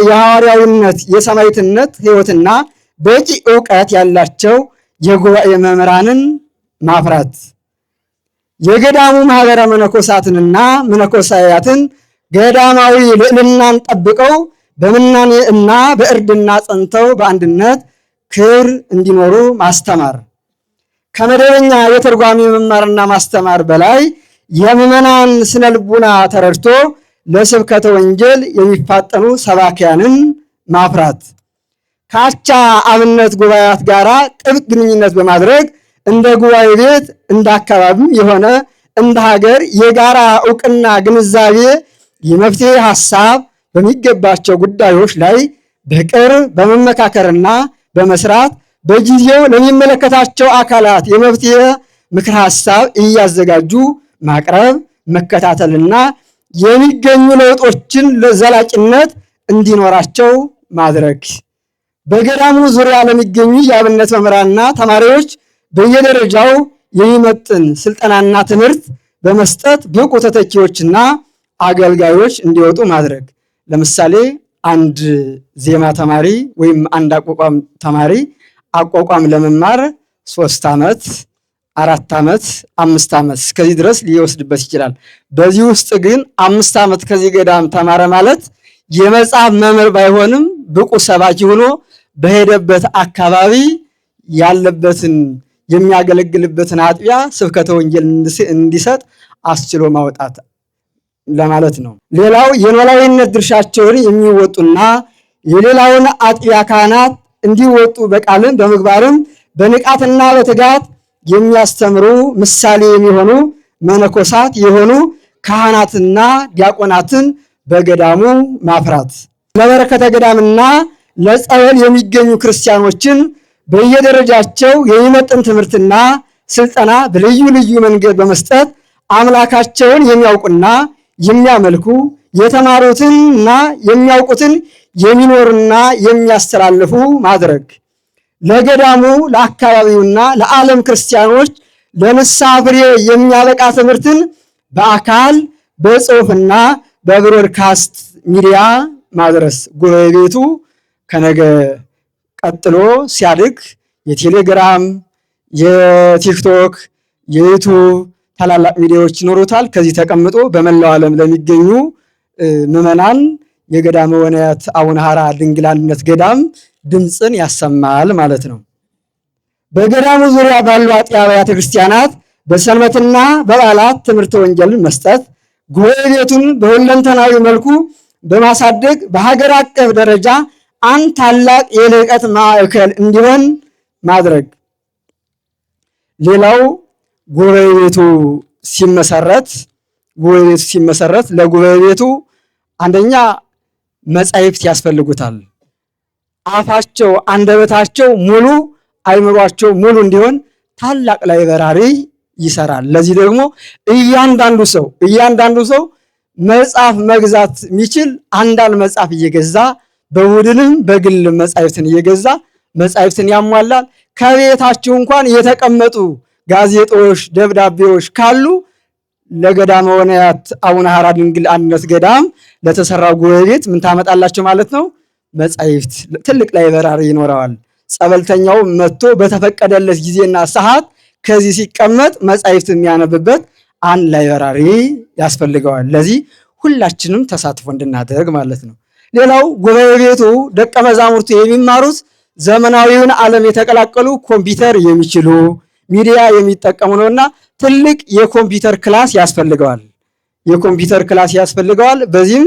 የሐዋርያዊነት የሰማዕትነት ሕይወትና በቂ ዕውቀት ያላቸው የጉባኤ መምህራንን ማፍራት፣ የገዳሙ ማህበረ መነኮሳትንና መነኮሳያትን ገዳማዊ ልዕልናን ጠብቀው በምናኔ እና በእርድና ጸንተው በአንድነት ክብር እንዲኖሩ ማስተማር፣ ከመደበኛ የትርጓሜ መማርና ማስተማር በላይ የምዕመናን ስነ ልቡና ተረድቶ ለስብከተ ወንጌል የሚፋጠኑ ሰባኪያንን ማፍራት፣ ከአቻ አብነት ጉባኤያት ጋራ ጥብቅ ግንኙነት በማድረግ እንደ ጉባኤ ቤት እንደ አካባቢ የሆነ እንደ ሀገር የጋራ ዕውቅና ግንዛቤ የመፍትሄ ሐሳብ በሚገባቸው ጉዳዮች ላይ በቅርብ በመመካከርና በመስራት በጊዜው ለሚመለከታቸው አካላት የመፍትሄ ምክር ሐሳብ እያዘጋጁ ማቅረብ፣ መከታተልና የሚገኙ ለውጦችን ለዘላቂነት እንዲኖራቸው ማድረግ። በገዳሙ ዙሪያ ለሚገኙ የአብነት መምህራንና ተማሪዎች በየደረጃው የሚመጥን ስልጠናና ትምህርት በመስጠት ብቁ ተተኪዎችና አገልጋዮች እንዲወጡ ማድረግ። ለምሳሌ አንድ ዜማ ተማሪ ወይም አንድ አቋቋም ተማሪ አቋቋም ለመማር 3 ዓመት፣ 4 ዓመት፣ 5 ዓመት እስከዚህ ድረስ ሊወስድበት ይችላል። በዚህ ውስጥ ግን 5 ዓመት ከዚህ ገዳም ተማረ ማለት የመጽሐፍ መምህር ባይሆንም ብቁ ሰባኪ ሆኖ በሄደበት አካባቢ ያለበትን የሚያገለግልበትን አጥቢያ ስብከተ ወንጌል እንዲሰጥ አስችሎ ማውጣት ለማለት ነው። ሌላው የኖላዊነት ድርሻቸውን የሚወጡና የሌላውን አጥቢያ ካህናት እንዲወጡ በቃልም በምግባርም በንቃትና በትጋት የሚያስተምሩ ምሳሌ የሚሆኑ መነኮሳት የሆኑ ካህናትና ዲያቆናትን በገዳሙ ማፍራት። ለበረከተ ገዳምና ለጸበል የሚገኙ ክርስቲያኖችን በየደረጃቸው የሚመጥን ትምህርትና ስልጠና በልዩ ልዩ መንገድ በመስጠት አምላካቸውን የሚያውቁና የሚያመልኩ የተማሩትንና የሚያውቁትን የሚኖሩና የሚያስተላልፉ ማድረግ። ለገዳሙ ለአካባቢውና ለዓለም ክርስቲያኖች ለንስሐ ፍሬ የሚያበቃ ትምህርትን በአካል በጽሑፍና በብሮድካስት ሚዲያ ማድረስ። ጉባኤ ቤቱ ከነገ ቀጥሎ ሲያድግ የቴሌግራም፣ የቲክቶክ፣ የዩቱብ ታላላቅ ሚዲያዎች ይኖሩታል። ከዚህ ተቀምጦ በመላው ዓለም ለሚገኙ ምዕመናን የገዳመ ወንያት አቡነ ሐራ ድንግል አንድነት ገዳም ድምፅን ያሰማል ማለት ነው። በገዳሙ ዙሪያ ባሉ አጥቢያ አብያተ ክርስቲያናት በሰንበትና በበዓላት ትምህርተ ወንጌልን መስጠት፣ ጉባኤ ቤቱን በሁለንተናዊ መልኩ በማሳደግ በሀገር አቀፍ ደረጃ አንድ ታላቅ የልዕቀት ማዕከል እንዲሆን ማድረግ። ሌላው ጉባኤ ቤቱ ሲመሰረት ለጉባኤ ቤቱ አንደኛ መጻሕፍት ያስፈልጉታል። አፋቸው አንደበታቸው ሙሉ አይምሯቸው ሙሉ እንዲሆን ታላቅ ላይብረሪ ይሰራል። ለዚህ ደግሞ እያንዳንዱ ሰው መጽሐፍ መግዛት የሚችል አንዳንድ መጽሐፍ እየገዛ በቡድንም በግል መጻሕፍትን እየገዛ መጻሕፍትን ያሟላል። ከቤታችሁ እንኳን የተቀመጡ ጋዜጦች፣ ደብዳቤዎች ካሉ ለገዳመ ወንያት አቡነ ሐራ ድንግል አንድነት ገዳም ለተሰራው ጉባኤ ቤት ምን ታመጣላቸው ማለት ነው? መጻሕፍት። ትልቅ ላይብረሪ ይኖረዋል። ጸበልተኛው መጥቶ በተፈቀደለት ጊዜና ሰዓት ከዚህ ሲቀመጥ መጻሕፍት የሚያነብበት አንድ ላይብረሪ ያስፈልገዋል። ለዚህ ሁላችንም ተሳትፎ እንድናደርግ ማለት ነው። ሌላው ጉባኤ ቤቱ ደቀ መዛሙርቱ የሚማሩት ዘመናዊውን ዓለም የተቀላቀሉ ኮምፒውተር የሚችሉ ሚዲያ የሚጠቀሙ ነውና ትልቅ የኮምፒውተር ክላስ ያስፈልገዋል። በዚህም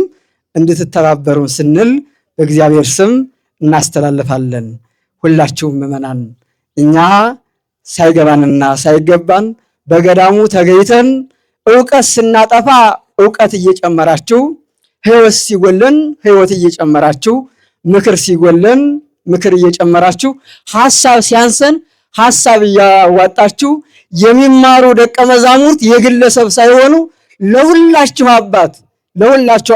እንድትተባበሩን ስንል በእግዚአብሔር ስም እናስተላልፋለን። ሁላችሁም ምዕመናን እኛ ሳይገባንና ሳይገባን በገዳሙ ተገኝተን ዕውቀት ስናጠፋ ዕውቀት እየጨመራችሁ፣ ሕይወት ሲጎለን ሕይወት እየጨመራችሁ፣ ምክር ሲጎለን ምክር እየጨመራችሁ፣ ሐሳብ ሲያንሰን ሐሳብ እያዋጣችሁ የሚማሩ ደቀ መዛሙርት የግለሰብ ሳይሆኑ ለሁላችሁ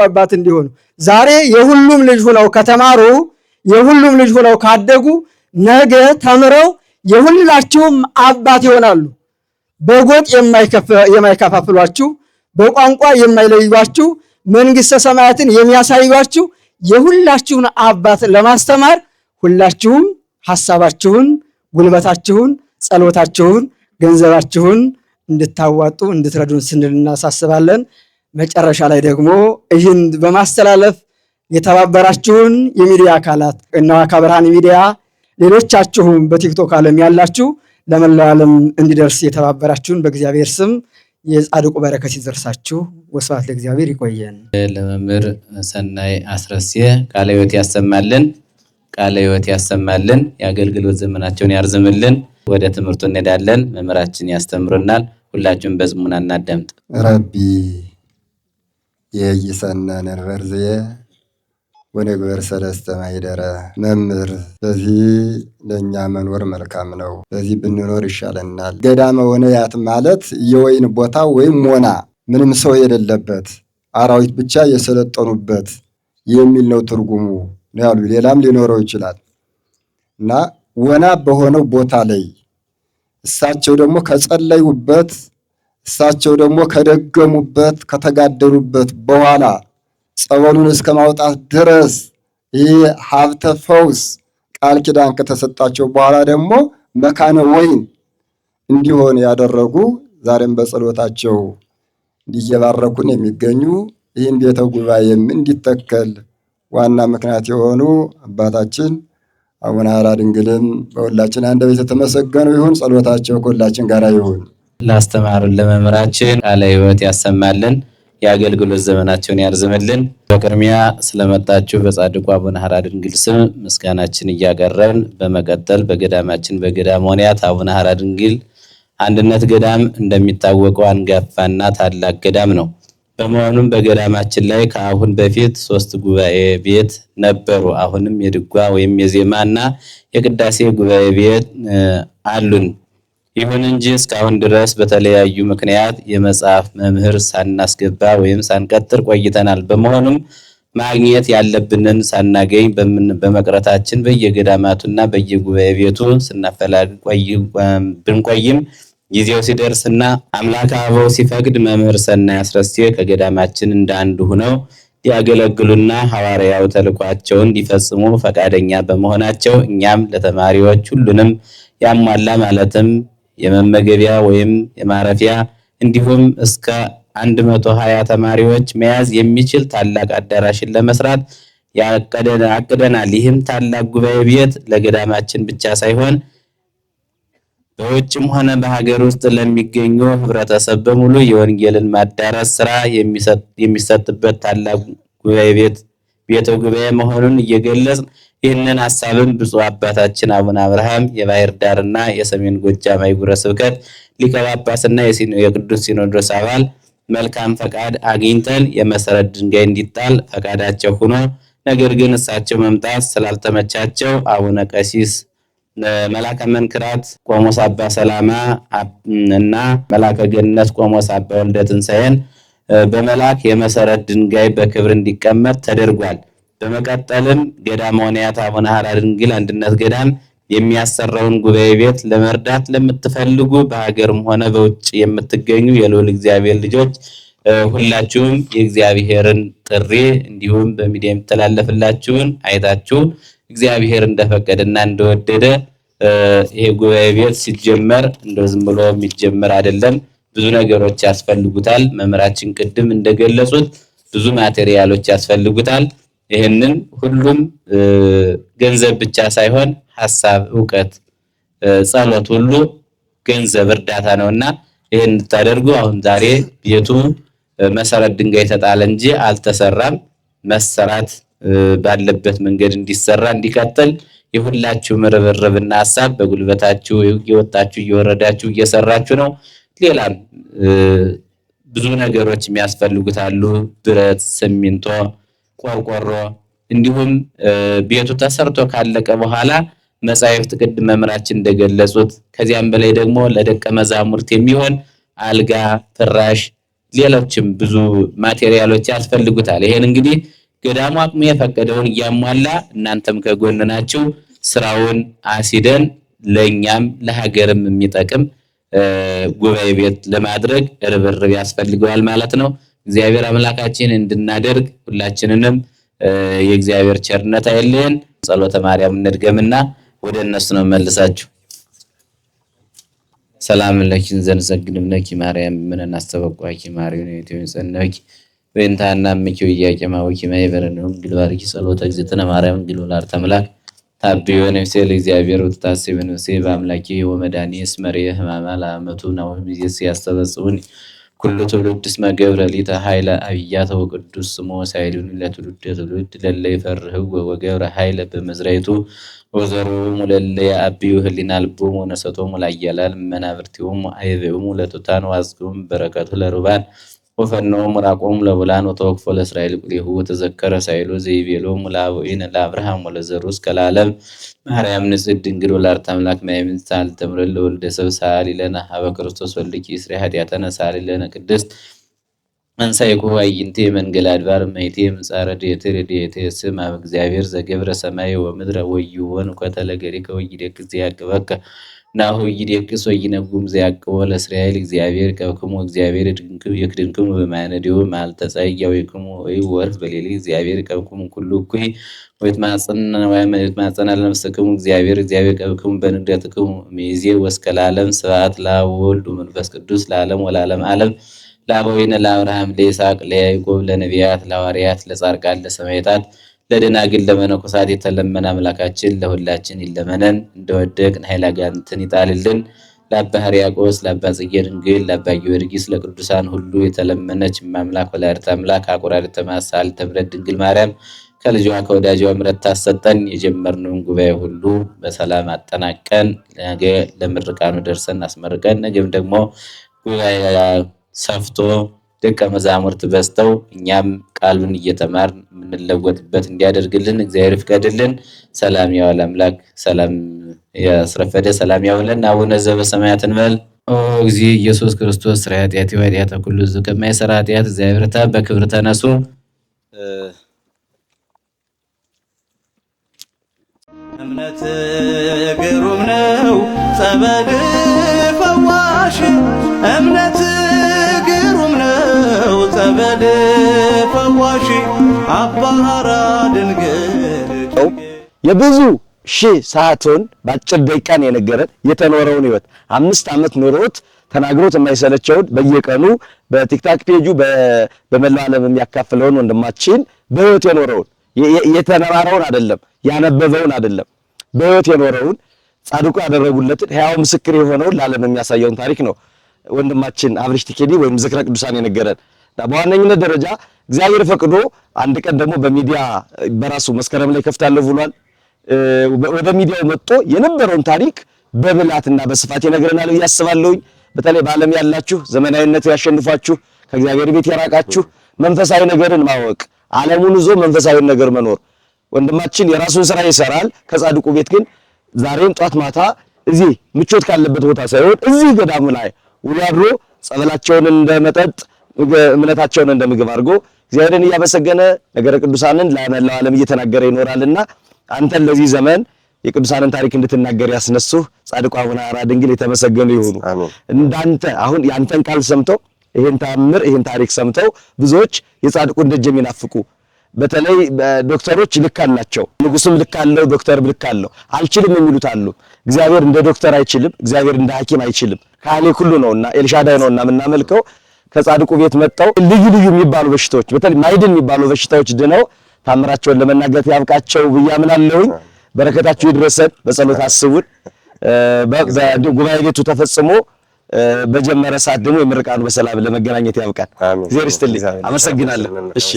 አባት እንዲሆኑ ዛሬ የሁሉም ልጅ ሆነው ከተማሩ የሁሉም ልጅ ሆነው ካደጉ ነገ ተምረው የሁላችሁም አባት ይሆናሉ። በጎጥ የማይከፋፍሏችሁ፣ በቋንቋ የማይለዩዋችሁ፣ መንግሥተ ሰማያትን የሚያሳዩዋችሁ የሁላችሁን አባት ለማስተማር ሁላችሁም ሐሳባችሁን፣ ጉልበታችሁን፣ ጸሎታችሁን፣ ገንዘባችሁን እንድታዋጡ እንድትረዱን ስንል እናሳስባለን። መጨረሻ ላይ ደግሞ ይህን በማስተላለፍ የተባበራችሁን የሚዲያ አካላት እነ ዋካ ብርሃን ሚዲያ፣ ሌሎቻችሁም በቲክቶክ ዓለም ያላችሁ ለመላው ዓለም እንዲደርስ የተባበራችሁን በእግዚአብሔር ስም የጻድቁ በረከት ይደርሳችሁ። ወስብሐት ለእግዚአብሔር። ይቆየን። ለመምህር ሰናይ አስረሴ ቃለ ሕይወት ያሰማልን፣ የአገልግሎት ዘመናቸውን ያርዝምልን። ወደ ትምህርቱ እንሄዳለን። መምህራችን ያስተምሩናል። ሁላችሁም በጽሙና እናዳምጥ። ረቢ የይሰነ ነርበርዝየ ወነግበር ሰለስተ ማኅደረ መምህር። በዚህ ለእኛ መኖር መልካም ነው። በዚህ ብንኖር ይሻለናል። ገዳመ ወነያት ማለት የወይን ቦታ ወይም ሞና፣ ምንም ሰው የሌለበት አራዊት ብቻ የሰለጠኑበት የሚል ነው ትርጉሙ ነው ያሉ። ሌላም ሊኖረው ይችላል እና ወና በሆነው ቦታ ላይ እሳቸው ደግሞ ከጸለዩበት፣ እሳቸው ደግሞ ከደገሙበት ከተጋደሉበት በኋላ ጸበሉን እስከ ማውጣት ድረስ ይህ ሀብተ ፈውስ ቃል ኪዳን ከተሰጣቸው በኋላ ደግሞ መካነ ወይን እንዲሆን ያደረጉ ዛሬም በጸሎታቸው እየባረኩን የሚገኙ ይህን ቤተ ጉባኤም እንዲተከል ዋና ምክንያት የሆኑ አባታችን አቡነ ሐራ ድንግልም በሁላችን አንደበት የተመሰገኑ ይሁን። ጸሎታቸው ከሁላችን ጋር ይሁን። ላስተማሩን ለመምህራችን ቃለ ሕይወት ያሰማልን፣ የአገልግሎት ዘመናቸውን ያርዝምልን። በቅድሚያ ስለመጣችሁ በጻድቁ አቡነ ሐራ ድንግል ስም ምስጋናችን እያቀረብን በመቀጠል በገዳማችን በገዳመ ወንያት አቡነ ሐራ ድንግል አንድነት ገዳም እንደሚታወቀው አንጋፋና ታላቅ ገዳም ነው። በመሆኑም በገዳማችን ላይ ከአሁን በፊት 3 ጉባኤ ቤት ነበሩ። አሁንም የድጓ ወይም የዜማና የቅዳሴ ጉባኤ ቤት አሉን። ይሁን እንጂ እስካሁን ድረስ በተለያዩ ምክንያት የመጽሐፍ መምህር ሳናስገባ ወይም ሳንቀጥር ቆይተናል። በመሆኑም ማግኘት ያለብንን ሳናገኝ በመቅረታችን በየገዳማቱና በየጉባኤ ቤቱ ስናፈላልግ ብንቆይም ጊዜው ሲደርስና አምላከ አበው ሲፈቅድ መምህር ሰናይ አስረስቴ ከገዳማችን እንደ አንዱ ሆነው ሊያገለግሉና ሐዋርያው ተልኳቸውን ሊፈጽሙ ፈቃደኛ በመሆናቸው እኛም ለተማሪዎች ሁሉንም ያሟላ ማለትም የመመገቢያ ወይም የማረፊያ እንዲሁም እስከ 120 ተማሪዎች መያዝ የሚችል ታላቅ አዳራሽን ለመስራት አቅደናል። ይህም ታላቅ ጉባኤ ቤት ለገዳማችን ብቻ ሳይሆን በውጭም ሆነ በሀገር ውስጥ ለሚገኙ ህብረተሰብ በሙሉ የወንጌልን ማዳረስ ስራ የሚሰጥበት ታላቅ ጉባኤ ቤተ ጉባኤ መሆኑን እየገለጽ ይህንን ሐሳብም ብፁዕ አባታችን አቡነ አብርሃም የባህር ዳርና የሰሜን ጎጃም አህጉረ ስብከት ሊቀ ጳጳስና የቅዱስ ሲኖዶስ አባል መልካም ፈቃድ አግኝተን የመሰረት ድንጋይ እንዲጣል ፈቃዳቸው ሆኖ ነገር ግን እሳቸው መምጣት ስላልተመቻቸው አቡነ ቀሲስ መላከ መንክራት ቆሞስ አባ ሰላማ እና መላከ ገነት ቆሞስ አባ ወልደ ትንሣኤን በመላክ የመሰረት ድንጋይ በክብር እንዲቀመጥ ተደርጓል። በመቀጠልም ገዳመ ወንያት አቡነ ሐራ ድንግል አንድነት ገዳም የሚያሰራውን ጉባኤ ቤት ለመርዳት ለምትፈልጉ በሀገርም ሆነ በውጭ የምትገኙ የልዑል እግዚአብሔር ልጆች ሁላችሁም የእግዚአብሔርን ጥሪ እንዲሁም በሚዲያ የሚተላለፍላችሁን አይታችሁ እግዚአብሔር እንደፈቀደና እንደወደደ ይሄ ጉባኤ ቤት ሲጀመር እንደው ዝም ብሎ የሚጀመር አይደለም። ብዙ ነገሮች ያስፈልጉታል። መምህራችን ቅድም እንደገለጹት ብዙ ማቴሪያሎች ያስፈልጉታል። ይሄንን ሁሉም ገንዘብ ብቻ ሳይሆን ሐሳብ፣ ዕውቀት፣ ጸሎት ሁሉ ገንዘብ እርዳታ ነውና ይሄን እንድታደርጉ አሁን ዛሬ ቤቱ መሰረት ድንጋይ ተጣለ እንጂ አልተሰራም። መሰራት ባለበት መንገድ እንዲሰራ እንዲቀጥል የሁላችሁ ርብርብና ሐሳብ በጉልበታችሁ እየወጣችሁ እየወረዳችሁ እየሰራችሁ ነው። ሌላም ብዙ ነገሮች የሚያስፈልጉት አሉ። ብረት፣ ሲሚንቶ፣ ቆርቆሮ እንዲሁም ቤቱ ተሰርቶ ካለቀ በኋላ መጻሕፍት ቅድም መምህራችን እንደገለጹት ከዚያም በላይ ደግሞ ለደቀ መዛሙርት የሚሆን አልጋ፣ ፍራሽ፣ ሌሎችም ብዙ ማቴሪያሎች ያስፈልጉታል። ይሄን እንግዲህ ገዳሙ አቅሙ የፈቀደውን እያሟላ እናንተም ከጎን ናችሁ። ስራውን አሲደን ለኛም ለሀገርም የሚጠቅም ጉባኤ ቤት ለማድረግ ርብርብ ያስፈልገዋል ማለት ነው። እግዚአብሔር አምላካችን እንድናደርግ ሁላችንንም የእግዚአብሔር ቸርነት አይለየን። ጸሎተ ማርያም እንድገምና ወደ እነሱ ነው መልሳችሁ። ሰላም ለኪን ዘንሰግድም ለኪ ማርያም ምን እናስተበቋቂ ማርያም ነው የተወሰነኪ በእንታና ምኪው ያቀማውኪ ማይበረነው ግልባርኪ ጸሎተ እግዚእትነ ማርያም ግልባር ተምላክ ታብዮ ነፍሴ ለእግዚአብሔር ወታስብ ነፍሴ በአምላኬ ወመዳኒ እስመሬ ህማማ ለአመቱ ነው ቢዚስ ያስተበጽውን ኩሉ ትውልድ እስመ ገብረ ሊተ ኃይለ አብያተ ወቅዱስ ስሙ ሳይዱን ለትውልድ ለለ ይፈርህው ወገብረ ኃይለ በመዝራይቱ ወዘሩ ሙለለ አብዩ ህሊና ልቦሙ ነሰቶሙ ላያላል መናብርቲውም አይበውሙ ለቱታን ዋዝኩም በረከቱ ለሩባን ወፈነው ምራቆም ለቡላን ወተወክፎ ለእስራኤል ቁሪሁ ወተዘከረ ሳይሎ ዘይቤሎ ሙላዊን ለአብርሃም ወለዘሩ እስከ ለዓለም ማርያም ንጽሕት ድንግል ወላዲተ አምላክ ማይምን ሳል ተምረል ወልደ ሰብ ሳሊ ለነ ሀበ ክርስቶስ ወልድኪ እስሪ ኃጢአተነ ሳሊ ለነ ቅድስት አንሳይኩ አይንቴ መንገል አድባር ማይቴ ምጻረ ዲቴ ስም አብ እግዚአብሔር ዘገብረ ሰማይ ወምድረ ወይወን ከተለገሪ ከወይደክ ዘያቅበከ ናሁ ይደቅስ ወይነጉም ዘያቅቦ ለእስራኤል እግዚአብሔር ከብክሙ እግዚአብሔር ይክድንክሙ በማነዲው ማልተጸያው ይክሙ ወይ ወርፍ በሌሊ እግዚአብሔር ከብክሙ ኩሉ ኩይ ወይት ማጸና ለነፍስክሙ እግዚአብሔር ከብክሙ በንደትክሙ ሚዜ ወስከላለም ስብሐት ለወልድ ወመንፈስ ቅዱስ ለዓለም ወለዓለም ዓለም ለአበዊነ ለአብርሃም ለይስሐቅ ለያዕቆብ ለነቢያት ለሐዋርያት ለጻድቃን ለሰማዕታት ለደናግል ለመነኮሳት የተለመነ አምላካችን ለሁላችን ይለመነን። እንደወደቅን ኃይለ አጋንንትን ይጣልልን። ለአባ ሕርያቆስ ለአባ ጽጌ ድንግል ለአባ ጊዮርጊስ ለቅዱሳን ሁሉ የተለመነች አምላክ ወላዲተ አምላክ አቁራሪተ ማሳል ተምረት ድንግል ማርያም ከልጇ ከወዳጇ ምሕረት ታሰጠን። የጀመርነውን ጉባኤ ሁሉ በሰላም አጠናቀን ነገ ለምርቃኑ ደርሰን አስመርቀን ነገም ደግሞ ጉባኤ ሰፍቶ ደቀ መዛሙርት በስተው እኛም ቃሉን እየተማርን የምንለወጥበት እንዲያደርግልን እግዚአብሔር ይፍቀድልን። ሰላም ያዋል አምላክ ሰላም ያስረፈደ ሰላም ያውለን። አቡነ ዘበሰማያት እንበል። ኦ እግዚእ ኢየሱስ ክርስቶስ ስራ ኃጢአት ወኃጢአተ ኩሉ ሕዝብ ከማይሰራ ኃጢአት እግዚአብሔር በክብር ተነሱ። እምነት ግሩም ነው ጸበል ፈዋሽ እምነት ግሩም ነው ጸበል ፈዋሽ አባ ሐራ ድንግል የብዙ ሺህ ሰዓቱን በአጭር ደቂቃን የነገረን የተኖረውን ህይወት 5 ዓመት ኖሮት ተናግሮት የማይሰለቸውን በየቀኑ በቲክታክ ፔጁ በመላው ዓለም የሚያካፍለውን ወንድማችን በህይወት የኖረውን የተነባረውን አይደለም ያነበበውን አይደለም በህይወት የኖረውን ጻድቁ ያደረጉለትን ሕያው ምስክር የሆነውን ለዓለም የሚያሳየውን ታሪክ ነው ወንድማችን አብርሽ ቲኬዲ ወይም ዝክረ ቅዱሳን የነገረን። በዋነኝነት ደረጃ እግዚአብሔር ፈቅዶ አንድ ቀን ደግሞ በሚዲያ በራሱ መስከረም ላይ ከፍታለሁ ብሏል። ወደ ሚዲያው መጥቶ የነበረውን ታሪክ በብላትና በስፋት ይነግረናል ብዬ አስባለሁ። በተለይ በዓለም ያላችሁ ዘመናዊነት ያሸንፋችሁ ከእግዚአብሔር ቤት የራቃችሁ መንፈሳዊ ነገርን ማወቅ ዓለሙን ይዞ መንፈሳዊ ነገር መኖር ወንድማችን የራሱን ስራ ይሰራል። ከጻድቁ ቤት ግን ዛሬም ጧት ማታ እዚህ ምቾት ካለበት ቦታ ሳይሆን እዚህ ገዳም ላይ ውሎ አድሮ ጸበላቸውን እንደመጠጥ እምነታቸውን እንደምግብ አድርጎ እግዚአብሔርን እያመሰገነ ነገረ ቅዱሳንን ለመላው ዓለም እየተናገረ ይኖራልና አንተን ለዚህ ዘመን የቅዱሳንን ታሪክ እንድትናገር ያስነሱህ ጻድቁ አቡነ ሐራ ድንግል የተመሰገኑ ይሁኑ። እንዳንተ አሁን ያንተን ቃል ሰምተው ይሄን ታምር ይሄን ታሪክ ሰምተው ብዙዎች የጻድቁን ደጅ የሚናፍቁ በተለይ ዶክተሮች ልክ አላቸው፣ ንጉስም ልክ አለው፣ ዶክተር ልክ አለው፣ አልችልም የሚሉት አሉ። እግዚአብሔር እንደ ዶክተር አይችልም፣ እግዚአብሔር እንደ ሐኪም አይችልም። ካህሌ ሁሉ ነውና ኤልሻዳይ ነውና የምናመልከው ከጻድቁ ቤት መጣው ልዩ ልዩ የሚባሉ በሽታዎች በተለይ ማይድን የሚባሉ በሽታዎች ድነው ታምራቸውን ለመናገር ያብቃቸው ብዬ አምናለሁ። በረከታችሁ ይድረሰን። በጸሎት አስቡን። በጉባኤ ቤቱ ተፈጽሞ በጀመረ ሰዓት ደግሞ የምርቃኑ በሰላም ለመገናኘት ያብቃን። እግዚአብሔር ይስጥልኝ። አመሰግናለሁ። እሺ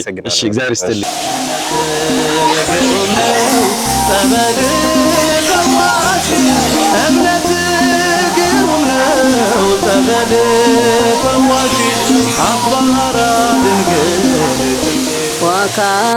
እግዚአብሔር ይስጥልኝ። ዋካየ